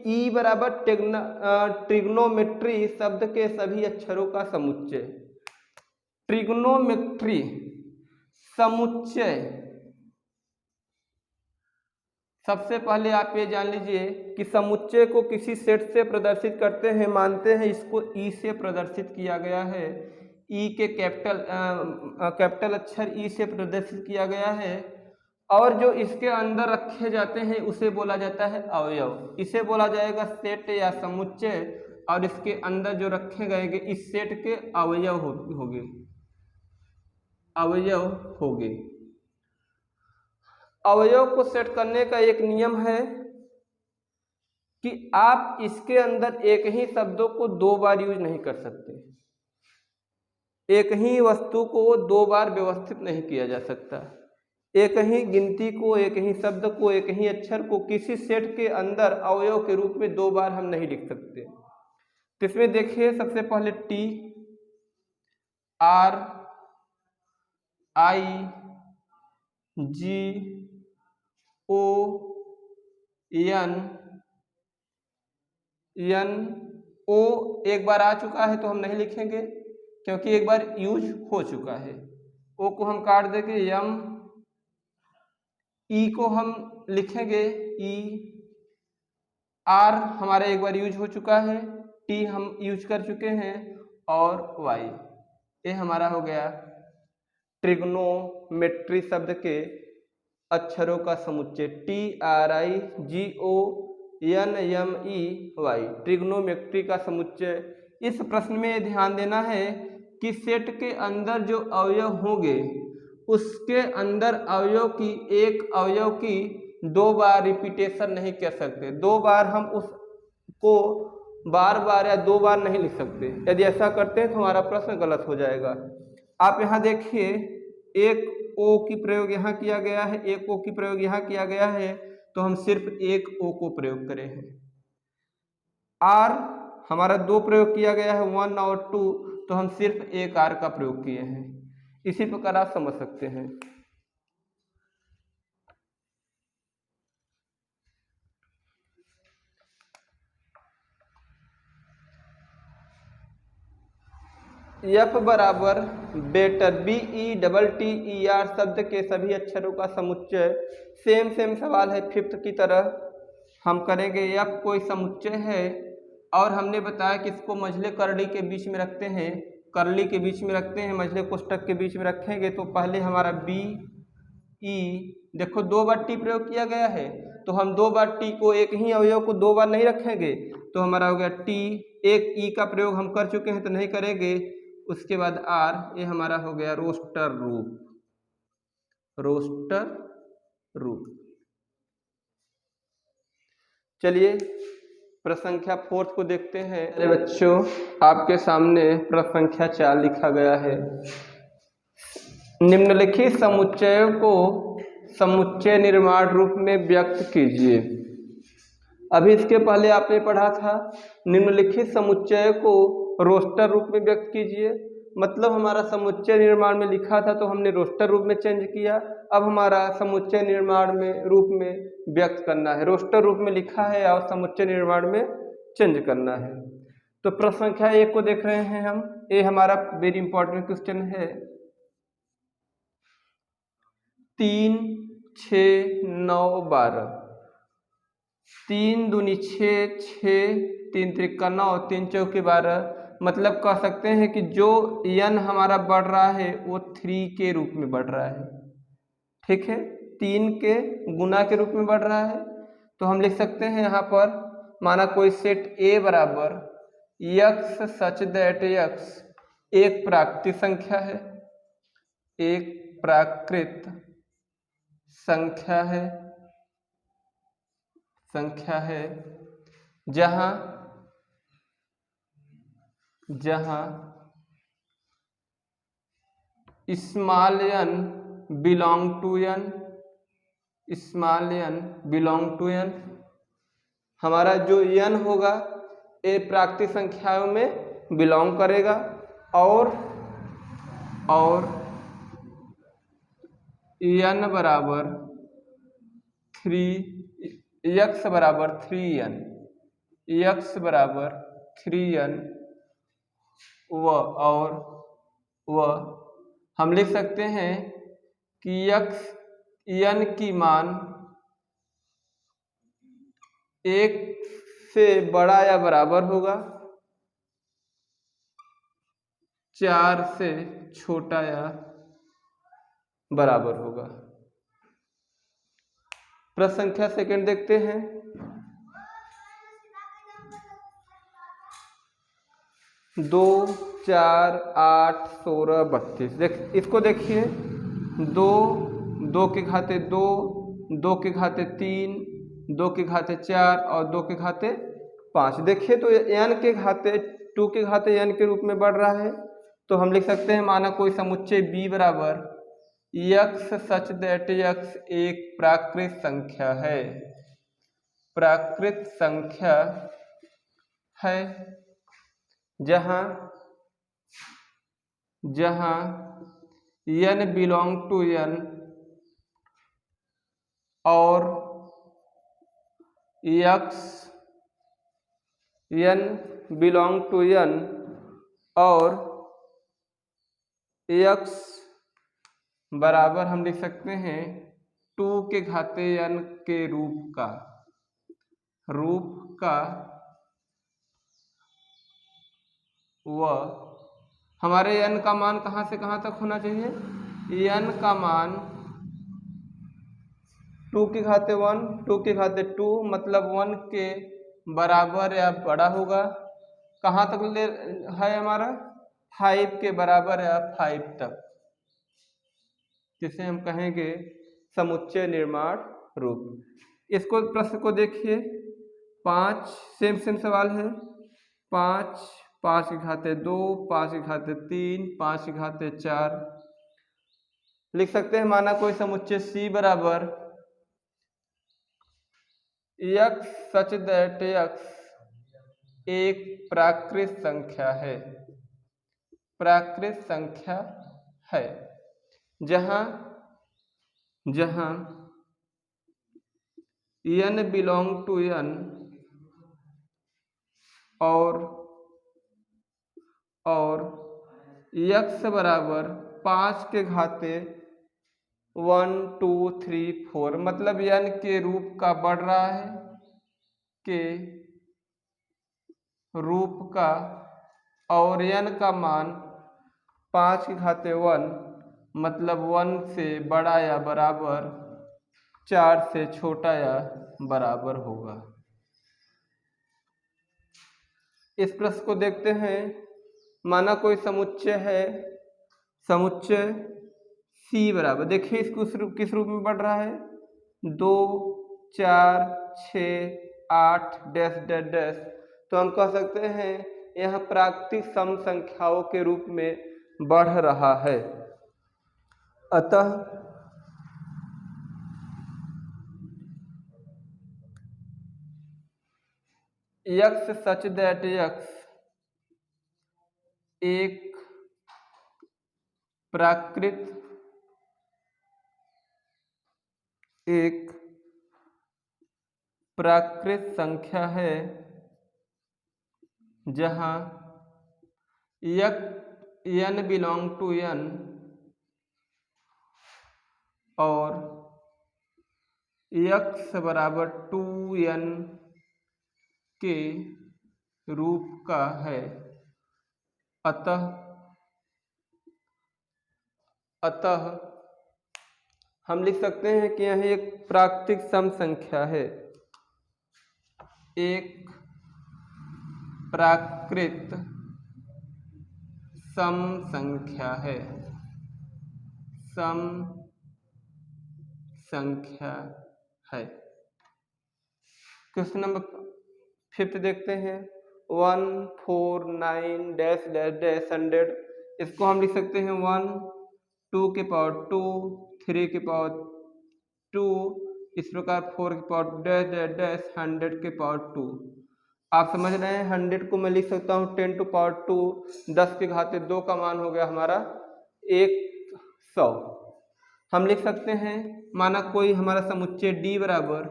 Speaker 1: E बराबर ट्रिग्नोमेट्री शब्द के सभी अक्षरों का समुच्चय। ट्रिग्नोमेट्री समुच्चय, सबसे पहले आप ये जान लीजिए कि समुच्चय को किसी सेट से प्रदर्शित करते हैं। मानते हैं इसको E से प्रदर्शित किया गया है। E के कैपिटल अक्षर E से प्रदर्शित किया गया है और जो इसके अंदर रखे जाते हैं उसे बोला जाता है अवयव। इसे बोला जाएगा सेट या समुच्चय और इसके अंदर जो रखे गए इस सेट के अवयव होंगे। अवयव को सेट करने का एक नियम है कि आप इसके अंदर एक ही शब्दों को दो बार यूज नहीं कर सकते, एक ही वस्तु को दो बार व्यवस्थित नहीं किया जा सकता, एक ही गिनती को, एक ही शब्द को, एक ही अक्षर को किसी सेट के अंदर अवयव के रूप में दो बार हम नहीं लिख सकते। तो इसमें देखिए सबसे पहले T, R, I, G, O, N, O एक बार आ चुका है तो हम नहीं लिखेंगे क्योंकि एक बार यूज हो चुका है। ओ को हम काट देंगे, यम, ई को हम लिखेंगे ई, आर हमारा एक बार यूज हो चुका है, टी हम यूज कर चुके हैं, और वाई ये हमारा हो गया ट्रिग्नोमेट्री शब्द के अक्षरों का समुच्चय, T R I G O N M E Y, trigonometry का समुच्चय। इस प्रश्न में ध्यान देना है कि सेट के अंदर जो अवयव होंगे उसके अंदर अवयव की, एक अवयव की दो बार रिपीटेशन नहीं कर सकते, दो बार हम उसको बार बार या दो बार नहीं लिख सकते। यदि ऐसा करते हैं तो हमारा प्रश्न गलत हो जाएगा। आप यहाँ देखिए एक ओ की प्रयोग यहाँ किया गया है, एक ओ की प्रयोग यहाँ किया गया है, तो हम सिर्फ एक ओ को प्रयोग करें हैं। आर हमारा दो प्रयोग किया गया है, 1 और 2, तो हम सिर्फ एक आर का प्रयोग किए हैं। इसी प्रकार आप समझ सकते हैं। एफ बराबर बेटर, BETTER शब्द के सभी अक्षरों का समुच्चय। सेम सवाल है फिफ्थ की तरह, हम करेंगे। एफ कोई समुच्चय है और हमने बताया कि इसको मझले करली के बीच में रखते हैं, करली के बीच में रखते हैं, मझले कोष्टक के बीच में रखेंगे। तो पहले हमारा BE, देखो दो बार टी प्रयोग किया गया है, तो हम दो बार टी को, एक ही अवयव को दो बार नहीं रखेंगे, तो हमारा हो गया टी। एक ई का प्रयोग हम कर चुके हैं तो नहीं करेंगे। उसके बाद आर, ये हमारा हो गया रोस्टर रूप, रोस्टर रूप। चलिए प्रश्न संख्या 4 को देखते हैं। अरे बच्चों, आपके सामने प्रश्न संख्या 4 लिखा गया है। निम्नलिखित समुच्चयों को समुच्चय निर्माण रूप में व्यक्त कीजिए। अभी इसके पहले आपने पढ़ा था निम्नलिखित समुच्चय को रोस्टर रूप में व्यक्त कीजिए, मतलब हमारा समुच्चय निर्माण में लिखा था तो हमने रोस्टर रूप में चेंज किया। अब हमारा समुच्चय निर्माण में रूप में व्यक्त करना है, रोस्टर रूप में लिखा है और समुच्चय निर्माण में चेंज करना है। तो प्रश्न संख्या 1 को देख रहे हैं हम। ये हमारा वेरी इंपॉर्टेंट क्वेश्चन है। 3, 6, 9, 12, 3 दूनी 6, 3 त्रिका 9, 3 चौके 12। मतलब कह सकते हैं कि जो n हमारा बढ़ रहा है वो 3 के रूप में बढ़ रहा है, ठीक है, 3 के गुना के रूप में बढ़ रहा है। तो हम लिख सकते हैं यहाँ पर, माना कोई सेट A बराबर x सच दैट x एक प्राकृतिक संख्या है, एक प्राकृत संख्या है, जहां small n belong to n, हमारा जो n होगा ये प्राकृतिक संख्याओं में बिलोंग करेगा, और n बराबर 3, x बराबर 3n, x बराबर 3n, व हम लिख सकते हैं कि n की मान 1 से बड़ा या बराबर होगा, 4 से छोटा या बराबर होगा। प्रश्न संख्या 2 देखते हैं। 2, 4, 8, 16, 32। इसको देखिए, 2, 2 के घाते 2, 2 के घाते 3, 2 की घाते 4 और 2 की घाते 5। देखिए तो n के घाते 2 के घाते n के रूप में बढ़ रहा है, तो हम लिख सकते हैं माना कोई समुच्चय b बराबर x सच दैट x एक प्राकृत संख्या है, प्राकृत संख्या है जहाँ n बिलोंग टू n और n बिलोंग टू n और x बराबर हम लिख सकते हैं 2 के घाते n के रूप का व हमारे n का मान कहाँ से कहाँ तक होना चाहिए, n का मान 2 के घाते 1, 2 के घाते 2 मतलब 1 के बराबर या बड़ा होगा। कहाँ तक ले है हमारा 5 के बराबर या 5 तक, जिसे हम कहेंगे समुच्चय निर्माण रूप। इसको प्रश्न को देखिए 5 सेम सवाल है, 5 5 की घाते 2, 5 की घाते 3, 5 की घाते 4। लिख सकते हैं माना कोई समुच्चय C बराबर x सच दैट x एक प्राकृत संख्या है, प्राकृत संख्या है जहाँ n बिलोंग टू n और x बराबर 5 के घाते 1 2 3 4 मतलब n के रूप का बढ़ रहा है, के रूप का, और n का मान 5 के घाते 1 मतलब 1 से बड़ा या बराबर, 4 से छोटा या बराबर होगा। इस प्रश्न को देखते हैं माना कोई समुच्चय है, समुच्चय C बराबर, देखिए इसको किस रूप में बढ़ रहा है 2 4 6 8 डैश डैश डैश, तो हम कह सकते हैं यह प्राकृतिक सम संख्याओं के रूप में बढ़ रहा है। अतः x सच दैट x एक प्राकृत संख्या है जहाँ n बिलोंग टू n और x बराबर 2n के रूप का है। अतः हम लिख सकते हैं कि यह एक प्राकृतिक सम संख्या है, एक प्राकृत सम संख्या है, सम संख्या है। क्वेश्चन नंबर 5 देखते हैं 1 4 9 डैश डैश डैश 100, इसको हम लिख सकते हैं 1 2 के पावर 2 3 के पावर 2, इस प्रकार 4 के पावर डैश डैश डैश 100 के पावर 2। आप समझ रहे हैं 100 को मैं लिख सकता हूँ 10 टू पावर 2, 10 के घाते 2 का मान हो गया हमारा 100। हम लिख सकते हैं माना कोई हमारा समुच्चय D बराबर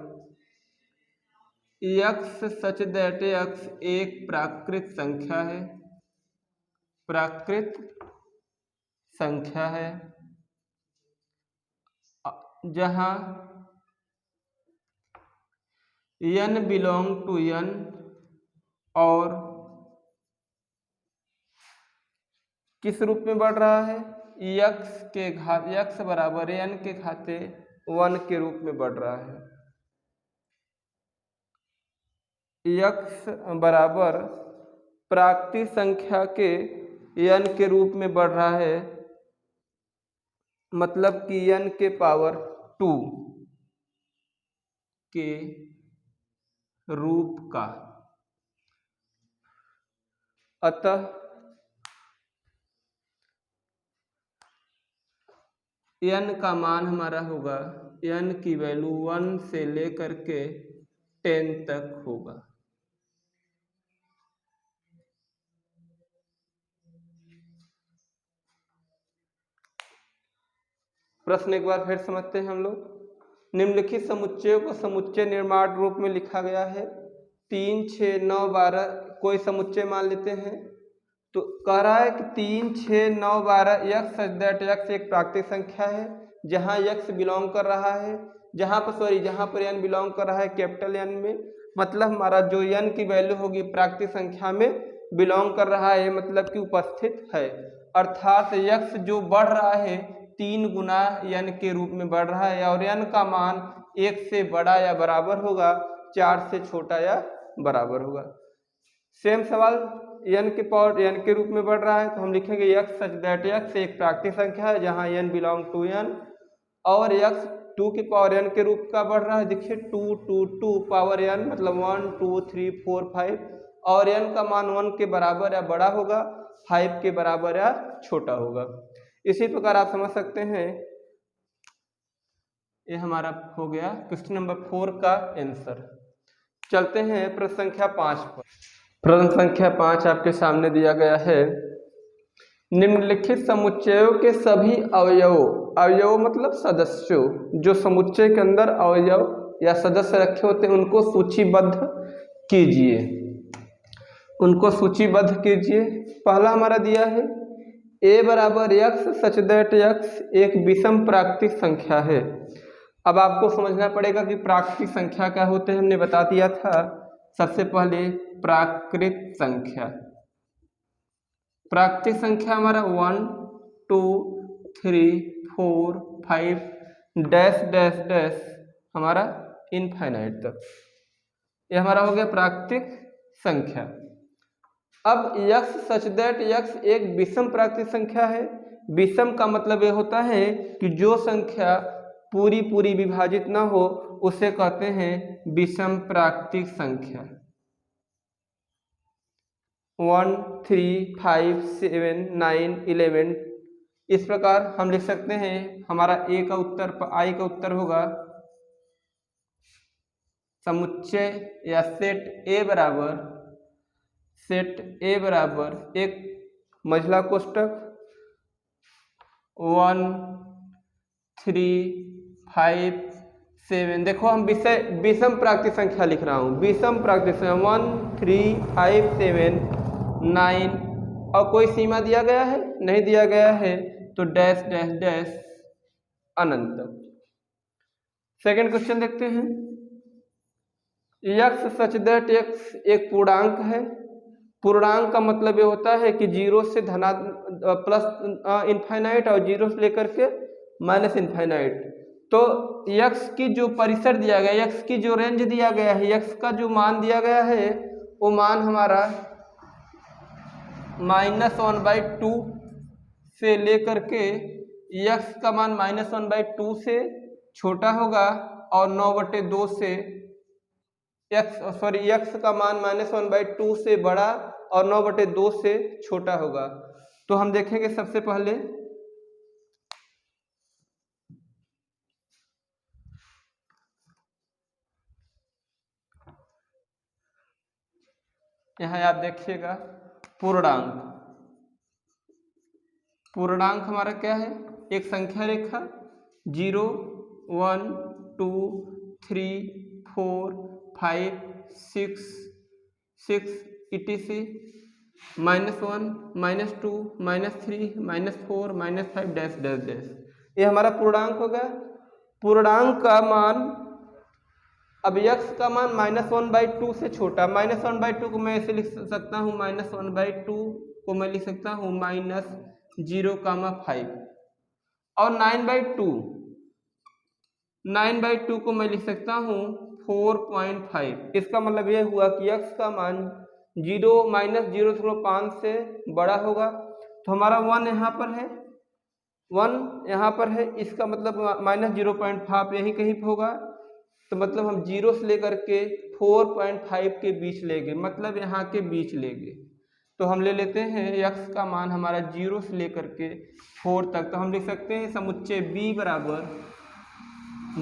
Speaker 1: x सच दैट x एक प्राकृत संख्या है, प्राकृत संख्या है जहाँ n बिलोंग टू n और किस रूप में बढ़ रहा है, x बराबर n के घाते 1 के रूप में बढ़ रहा है। x बराबर प्राकृतिक संख्या के n के रूप में बढ़ रहा है, मतलब कि n के पावर 2 के रूप का। अतः n का मान हमारा होगा, n की वैल्यू 1 से लेकर के 10 तक होगा। प्रश्न एक बार फिर समझते हैं हम लोग। निम्नलिखित समुच्चयों को समुच्चय निर्माण रूप में लिखा गया है। 3, 6, 9, 12 कोई समुच्चय मान लेते हैं। तो कह रहा है कि 3, 6, 9, 12 x सच दैट x एक प्राकृतिक संख्या है जहां x बिलोंग कर रहा है, जहां पर n बिलोंग कर रहा है कैपिटल N में। मतलब हमारा जो n की वैल्यू होगी प्राकृतिक संख्या में बिलोंग कर रहा है, मतलब कि उपस्थित है। अर्थात x जो बढ़ रहा है 3 गुना n के रूप में बढ़ रहा है और n का मान 1 से बड़ा या बराबर होगा, 4 से छोटा या बराबर होगा। सेम सवाल n के पावर n के रूप में बढ़ रहा है, तो हम लिखेंगे x सच दैट x एक प्राकृतिक संख्या है जहां n बिलोंग टू n, और x 2 की पावर n के रूप का बढ़ रहा है। देखिए 2 2 2 पावर n मतलब 1 2 3 4 5, और n का मान 1 के बराबर या बड़ा होगा, 5 के बराबर या छोटा होगा। इसी प्रकार आप समझ सकते हैं, ये हमारा हो गया क्वेश्चन नंबर 4 का आंसर। चलते हैं प्रश्न संख्या 5 पर। प्रश्न संख्या 5 आपके सामने दिया गया है। निम्नलिखित समुच्चयों के सभी अवयव मतलब सदस्यों, जो समुच्चय के अंदर अवयव या सदस्य रखे होते हैं उनको सूचीबद्ध कीजिए। पहला हमारा दिया है a बराबर x सच दैट x एक विषम प्राकृतिक संख्या है। अब आपको समझना पड़ेगा कि प्राकृतिक संख्या क्या होते हैं, हमने बता दिया था। सबसे पहले प्राकृत संख्या हमारा 1 2 3 4 5 डैश डैश डैश हमारा इनफाइनाइट तक, ये हमारा हो गया प्राकृतिक संख्या। अब x सच दैट x एक विषम प्राकृतिक संख्या है। विषम का मतलब ये होता है कि जो संख्या पूरी पूरी विभाजित ना हो उसे कहते हैं विषम प्राकृतिक संख्या। 1 3 5 7 9 11 इस प्रकार हम लिख सकते हैं। हमारा I का उत्तर होगा समुच्चय या सेट A बराबर एक महिला कोष्टक 1 3 5 7। देखो हम विषम प्राकृतिक संख्या लिख रहा हूँ, विषम प्राकृतिक संख्या 1 3 5 7 9, और कोई सीमा दिया गया है नहीं दिया गया है, तो डैश डैश डैश अनंत तक। सेकेंड क्वेश्चन देखते हैं। x सच दैट x एक पूर्णांक है। पूर्णांक का मतलब ये होता है कि 0 से प्लस इनफाइनाइट और 0 से लेकर के माइनस इनफाइनाइट। तो x की जो परिसर दिया गया, x की जो रेंज दिया गया है, x का जो मान दिया गया है वो मान हमारा -1/2 से लेकर के x का मान -1/2 से छोटा होगा और 9/2 से x का मान -1/2 से बड़ा और 9/2 से छोटा होगा। तो हम देखेंगे सबसे पहले यहाँ आप देखिएगा पूर्णांक हमारा क्या है, एक संख्या रेखा 0 1 2 3 4 5 6 6 etc -1 -2 -3 -4 -5 डैश डैश डैश, ये हमारा पूर्णांक हो गया। पूर्णांक का मान, अब x का मान -1/2 से छोटा, -1/2 को मैं ऐसे लिख सकता हूँ, -1/2 को मैं लिख सकता हूँ -0,5, और 9/2 को मैं लिख सकता हूँ 4.5। इसका मतलब ये हुआ कि x का मान 0 से बड़ा होगा। तो हमारा 1 यहाँ पर है, इसका मतलब -0.5 यहीं कहीं पर होगा। तो मतलब हम 0 से लेकर के 4.5 के बीच लेंगे, मतलब यहाँ के बीच लेंगे। तो हम ले लेते हैं x का मान हमारा 0 से लेकर के 4 तक। तो हम लिख सकते हैं समुच्चय b बराबर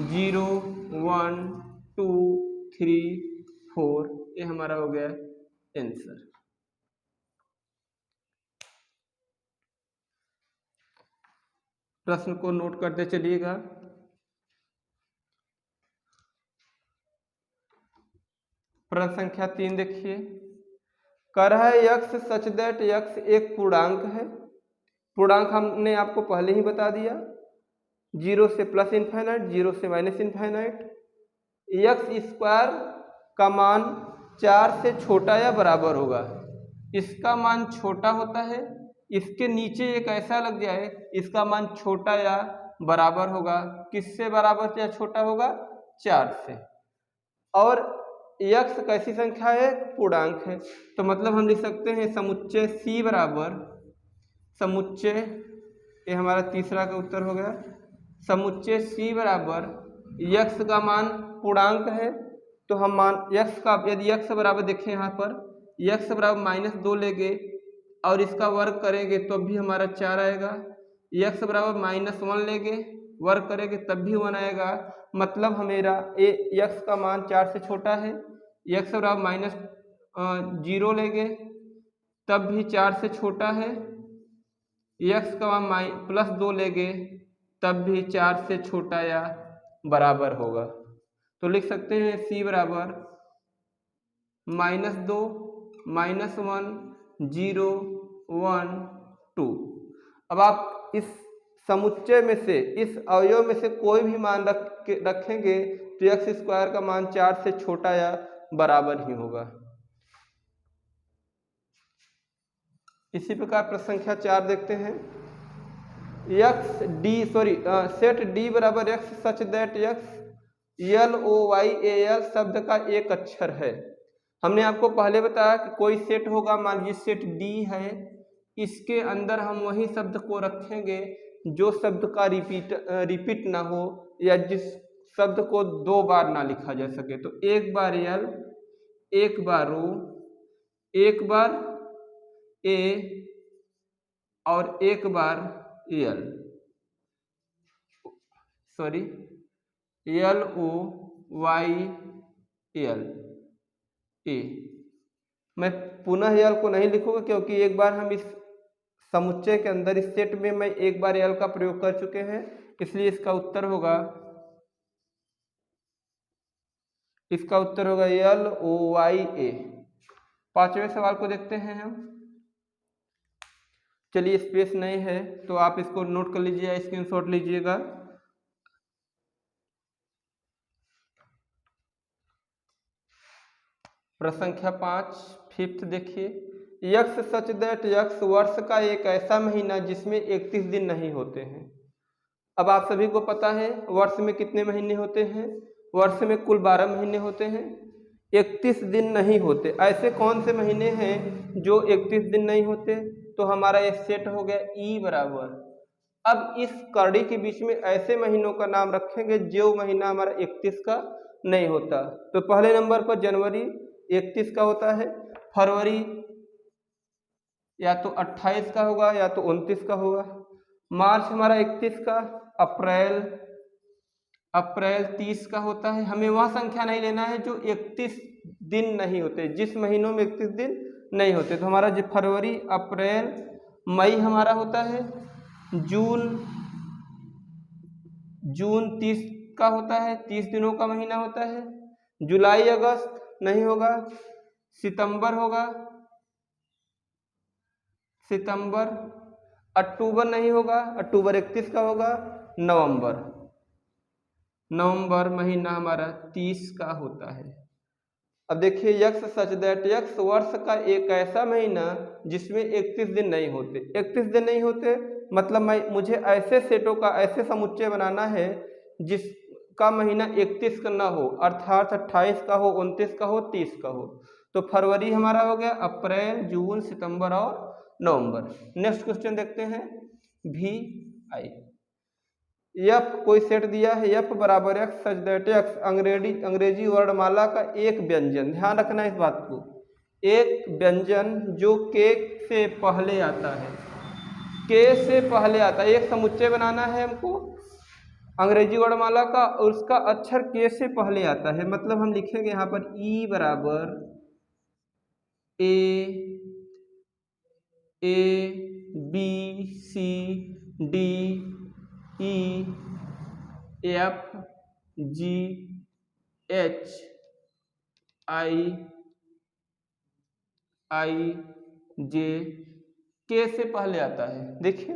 Speaker 1: 0 1 2 3 4। ये हमारा हो गया आंसर। प्रश्न को नोट करते चलिएगा। प्रश्न संख्या 3 देखिए, कर है यक्स सच दैट यक्स एक पूर्णांक है। पूर्णांक हमने आपको पहले ही बता दिया, 0 से प्लस इनफाइनाइट, 0 से माइनस इनफाइनाइट। यक्स स्क्वायर का मान 4 से छोटा या बराबर होगा। इसका मान छोटा होता है, इसके नीचे एक ऐसा लग जाए इसका मान छोटा या बराबर होगा। किससे बराबर या छोटा होगा? 4 से। और यक्स कैसी संख्या है? पूर्णांक है। तो मतलब हम लिख सकते हैं समुच्चय c बराबर समुच्चय, ये हमारा तीसरा का उत्तर हो गया। समुच्चय c बराबर यक्स का मान पूर्णांक है, तो हम मान यक्स का, यदि यक्स बराबर देखें यहाँ पर यक्स बराबर -2 लेंगे और इसका वर्ग करेंगे तो भी हमारा 4 आएगा। यक्स बराबर -1 लेंगे, वर्ग करेंगे तब भी 1 आएगा। मतलब हमेरा यक्स का मान 4 से छोटा है। यक्स बराबर -0 लेंगे तब भी 4 से छोटा है। यक्स का मान +2 लेंगे तब भी 4 से छोटा या बराबर होगा। तो लिख सकते हैं c बराबर -2 -1 0 1 2। अब आप इस समुच्चय में से, इस अवयव में से कोई भी मान रखेंगे तो एक्स स्क्वायर का मान 4 से छोटा या बराबर ही होगा। इसी प्रकार प्रश्न संख्या 4 देखते हैं, सेट डी बराबर x such that x LOYAL शब्द का एक अक्षर है। हमने आपको पहले बताया कि कोई सेट होगा, मान लीजिए सेट डी है, इसके अंदर हम वही शब्द को रखेंगे जो शब्द का रिपीट ना हो या जिस शब्द को 2 बार ना लिखा जा सके। तो एक बार यल, एक बार रो, एक बार ए और एक बार यल, LOYL ए। मैं पुनः यल को नहीं लिखूंगा क्योंकि एक बार हम इस समुच्चय के अंदर, इस सेट में मैं एक बार यल का प्रयोग कर चुके हैं, इसलिए इसका उत्तर होगा LOYA। 5वें सवाल को देखते हैं हम। चलिए स्पेस नहीं है तो आप इसको नोट कर लीजिए, स्क्रीनशॉट लीजिएगा। प्रश्न संख्या 5 5th देखिए, यक्स सच दैट यक्स वर्ष का एक ऐसा महीना जिसमें 31 दिन नहीं होते हैं। अब आप सभी को पता है वर्ष में कितने महीने होते हैं? वर्ष में कुल 12 महीने होते हैं, 31 दिन नहीं होते। ऐसे कौन से महीने हैं जो 31 दिन नहीं होते? तो हमारा एक सेट हो गया ई बराबर। अब इस कड़ी के बीच में ऐसे महीनों का नाम रखेंगे जो महीना हमारा 31 का नहीं होता। तो पहले नंबर पर जनवरी 31 का होता है, फरवरी या तो 28 का होगा या तो 29 का होगा, मार्च हमारा 31 का, अप्रैल 30 का होता है। हमें वह संख्या नहीं लेना है जो 31 दिन नहीं होते, जिस महीनों में 31 दिन नहीं होते। तो हमारा जो फरवरी, अप्रैल, मई हमारा होता है, जून 30 का होता है, 30 दिनों का महीना होता है, जुलाई अगस्त नहीं होगा, सितंबर होगा, अक्टूबर नहीं होगा, अक्टूबर 31 का होगा, नवंबर महीना हमारा 30 का होता है। अब देखिए यक्स सच दैट यक्स वर्ष का एक ऐसा महीना जिसमें 31 दिन नहीं होते। 31 दिन नहीं होते मतलब मुझे ऐसे सेटों का, ऐसे समुच्चय बनाना है जिसका महीना 31 का ना हो, अर्थात 28 का हो, 29 का हो, 30 का हो। तो फरवरी हमारा हो गया, अप्रैल, जून, सितंबर और नवंबर। नेक्स्ट क्वेश्चन देखते हैं, VI। एफ कोई सेट दिया है एफ बराबर एक्स सच दैट एक्स अंग्रेजी वर्णमाला का एक व्यंजन, ध्यान रखना इस बात को, एक व्यंजन जो के से पहले आता है, के से पहले आता है, एक समुच्चय बनाना है हमको अंग्रेजी वर्णमाला का और उसका अक्षर के से पहले आता है, मतलब हम लिखेंगे यहाँ पर ई बराबर A B C D E F G H I J K से पहले आता है। देखिए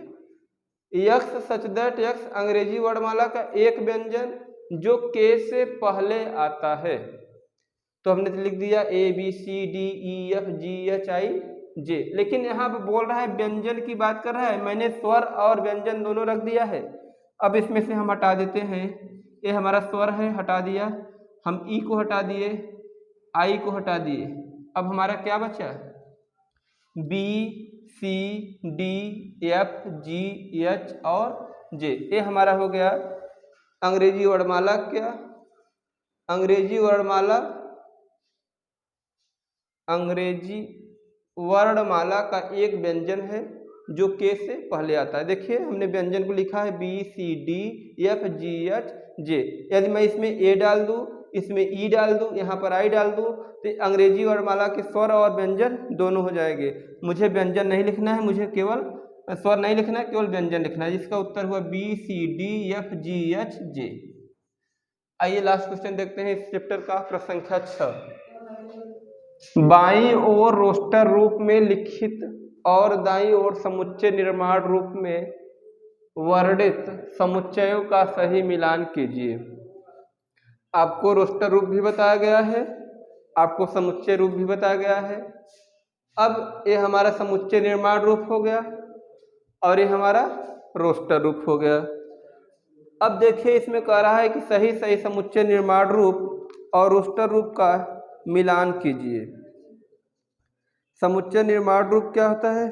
Speaker 1: यक्स सच दैट यक्स अंग्रेजी वर्णमाला का एक व्यंजन जो के से पहले आता है, तो हमने लिख दिया A B C D E F G H I J, लेकिन यहाँ पर बोल रहा है व्यंजन की बात कर रहा है, मैंने स्वर और व्यंजन दोनों रख दिया है। अब इसमें से हम हटा देते हैं, ये हमारा स्वर है हटा दिया, हम ई को हटा दिए, आई को हटा दिए, अब हमारा क्या बचा B C D F G H और जे, ये हमारा हो गया अंग्रेजी वर्णमाला, क्या अंग्रेजी वर्णमाला, अंग्रेजी वर्णमाला का एक व्यंजन है जो के से पहले आता है। देखिए हमने व्यंजन को लिखा है B C D F G H J, यदि मैं इसमें ए डाल दूं, इसमें ई डाल दूं, यहाँ पर आई डाल दूं, तो अंग्रेजी वर्णमाला के स्वर और व्यंजन दोनों हो जाएंगे। मुझे व्यंजन नहीं लिखना है, मुझे केवल स्वर नहीं लिखना है, केवल व्यंजन लिखना है, जिसका उत्तर हुआ B C D F G H J. आइए लास्ट क्वेश्चन देखते हैं इस चैप्टर का, प्रश्न संख्या 6। बाईं ओर रोस्टर रूप में लिखित और दाईं ओर समुच्चय निर्माण रूप में वर्णित समुच्चयों का सही मिलान कीजिए। आपको रोस्टर रूप भी बताया गया है, आपको समुच्चय रूप भी बताया गया है। अब ये हमारा समुच्चय निर्माण रूप हो गया और ये हमारा रोस्टर रूप हो गया। अब देखिए इसमें कह रहा है कि सही सही समुच्चय निर्माण रूप और रोस्टर रूप का मिलान कीजिए। समुच्चय निर्माण रूप क्या होता है?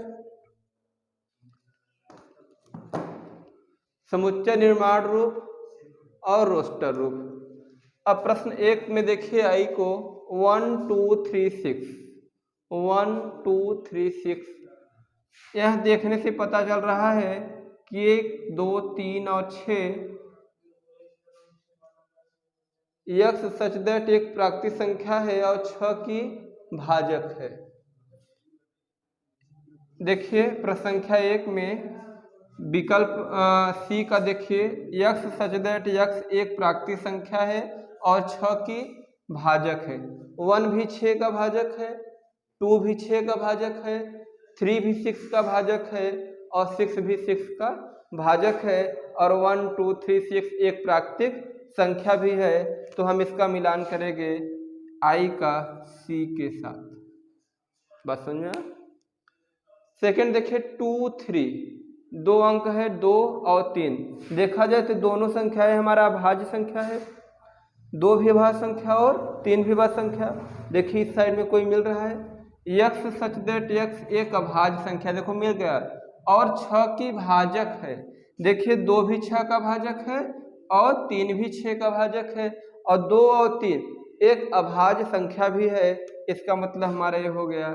Speaker 1: समुच्चय निर्माण रूप और रोस्टर रूप। अब प्रश्न 1 में देखिए आई को 1 2 3 6 1 2 3 6, यह देखने से पता चल रहा है कि 1 2 3 और 6 यक्स सच दैट एक प्राकृतिक संख्या है और 6 की भाजक है। देखिए प्रश्न संख्या 1 में विकल्प सी का देखिए, यक्स सच दैट यक्स एक प्राकृतिक संख्या है और 6 की भाजक है। 1 भी 6 का भाजक है, 2 भी 6 का भाजक है, 3 भी 6 का भाजक है और 6 भी 6 का भाजक है, और 1 2 3 6 एक प्राकृतिक संख्या भी है। तो हम इसका मिलान करेंगे आई का सी के साथ। बस समझ में। सेकेंड देखिए 2 3, 2 अंक है, 2 और 3। देखा जाए तो दोनों संख्याएं हमारा अभाज्य संख्या है, 2 भी अभाज्य संख्या और 3 भी अभाज्य संख्या। देखिए इस साइड में कोई मिल रहा है, यक्स सच दैट यक्स एक अभाज्य संख्या, देखो मिल गया, और 6 की भाजक है। देखिए 2 भी 6 का भाजक है और 3 भी 6 का भाजक है, और 2 और 3 एक अभाज्य संख्या भी है। इसका मतलब हमारा ये हो गया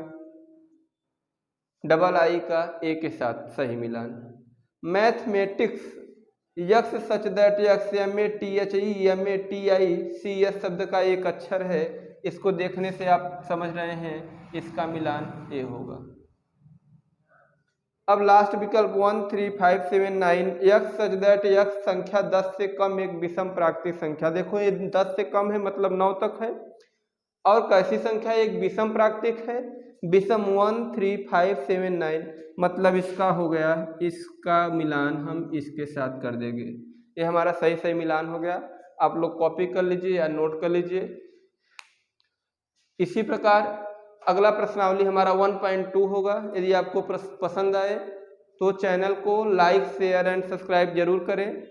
Speaker 1: डबल आई का ए के साथ सही मिलान। Mathematics x such that x MATHEMATICS शब्द का एक अक्षर है, इसको देखने से आप समझ रहे हैं इसका मिलान ए होगा। अब लास्ट विकल्प 1 3 5 7 9, यक्स सच दैट यक्स संख्या 10 से कम एक विषम प्राकृतिक संख्या। देखो ये 10 से कम है मतलब 9 तक है, और कैसी संख्या एक विषम प्राकृतिक है, विषम 1 3 5 7 9, मतलब इसका हो गया, इसका मिलान हम इसके साथ कर देंगे। ये हमारा सही सही मिलान हो गया। आप लोग कॉपी कर लीजिए या नोट कर लीजिए। इसी प्रकार अगला प्रश्नावली हमारा 1.2 होगा। यदि आपको पसंद आए तो चैनल को लाइक शेयर एंड सब्सक्राइब जरूर करें।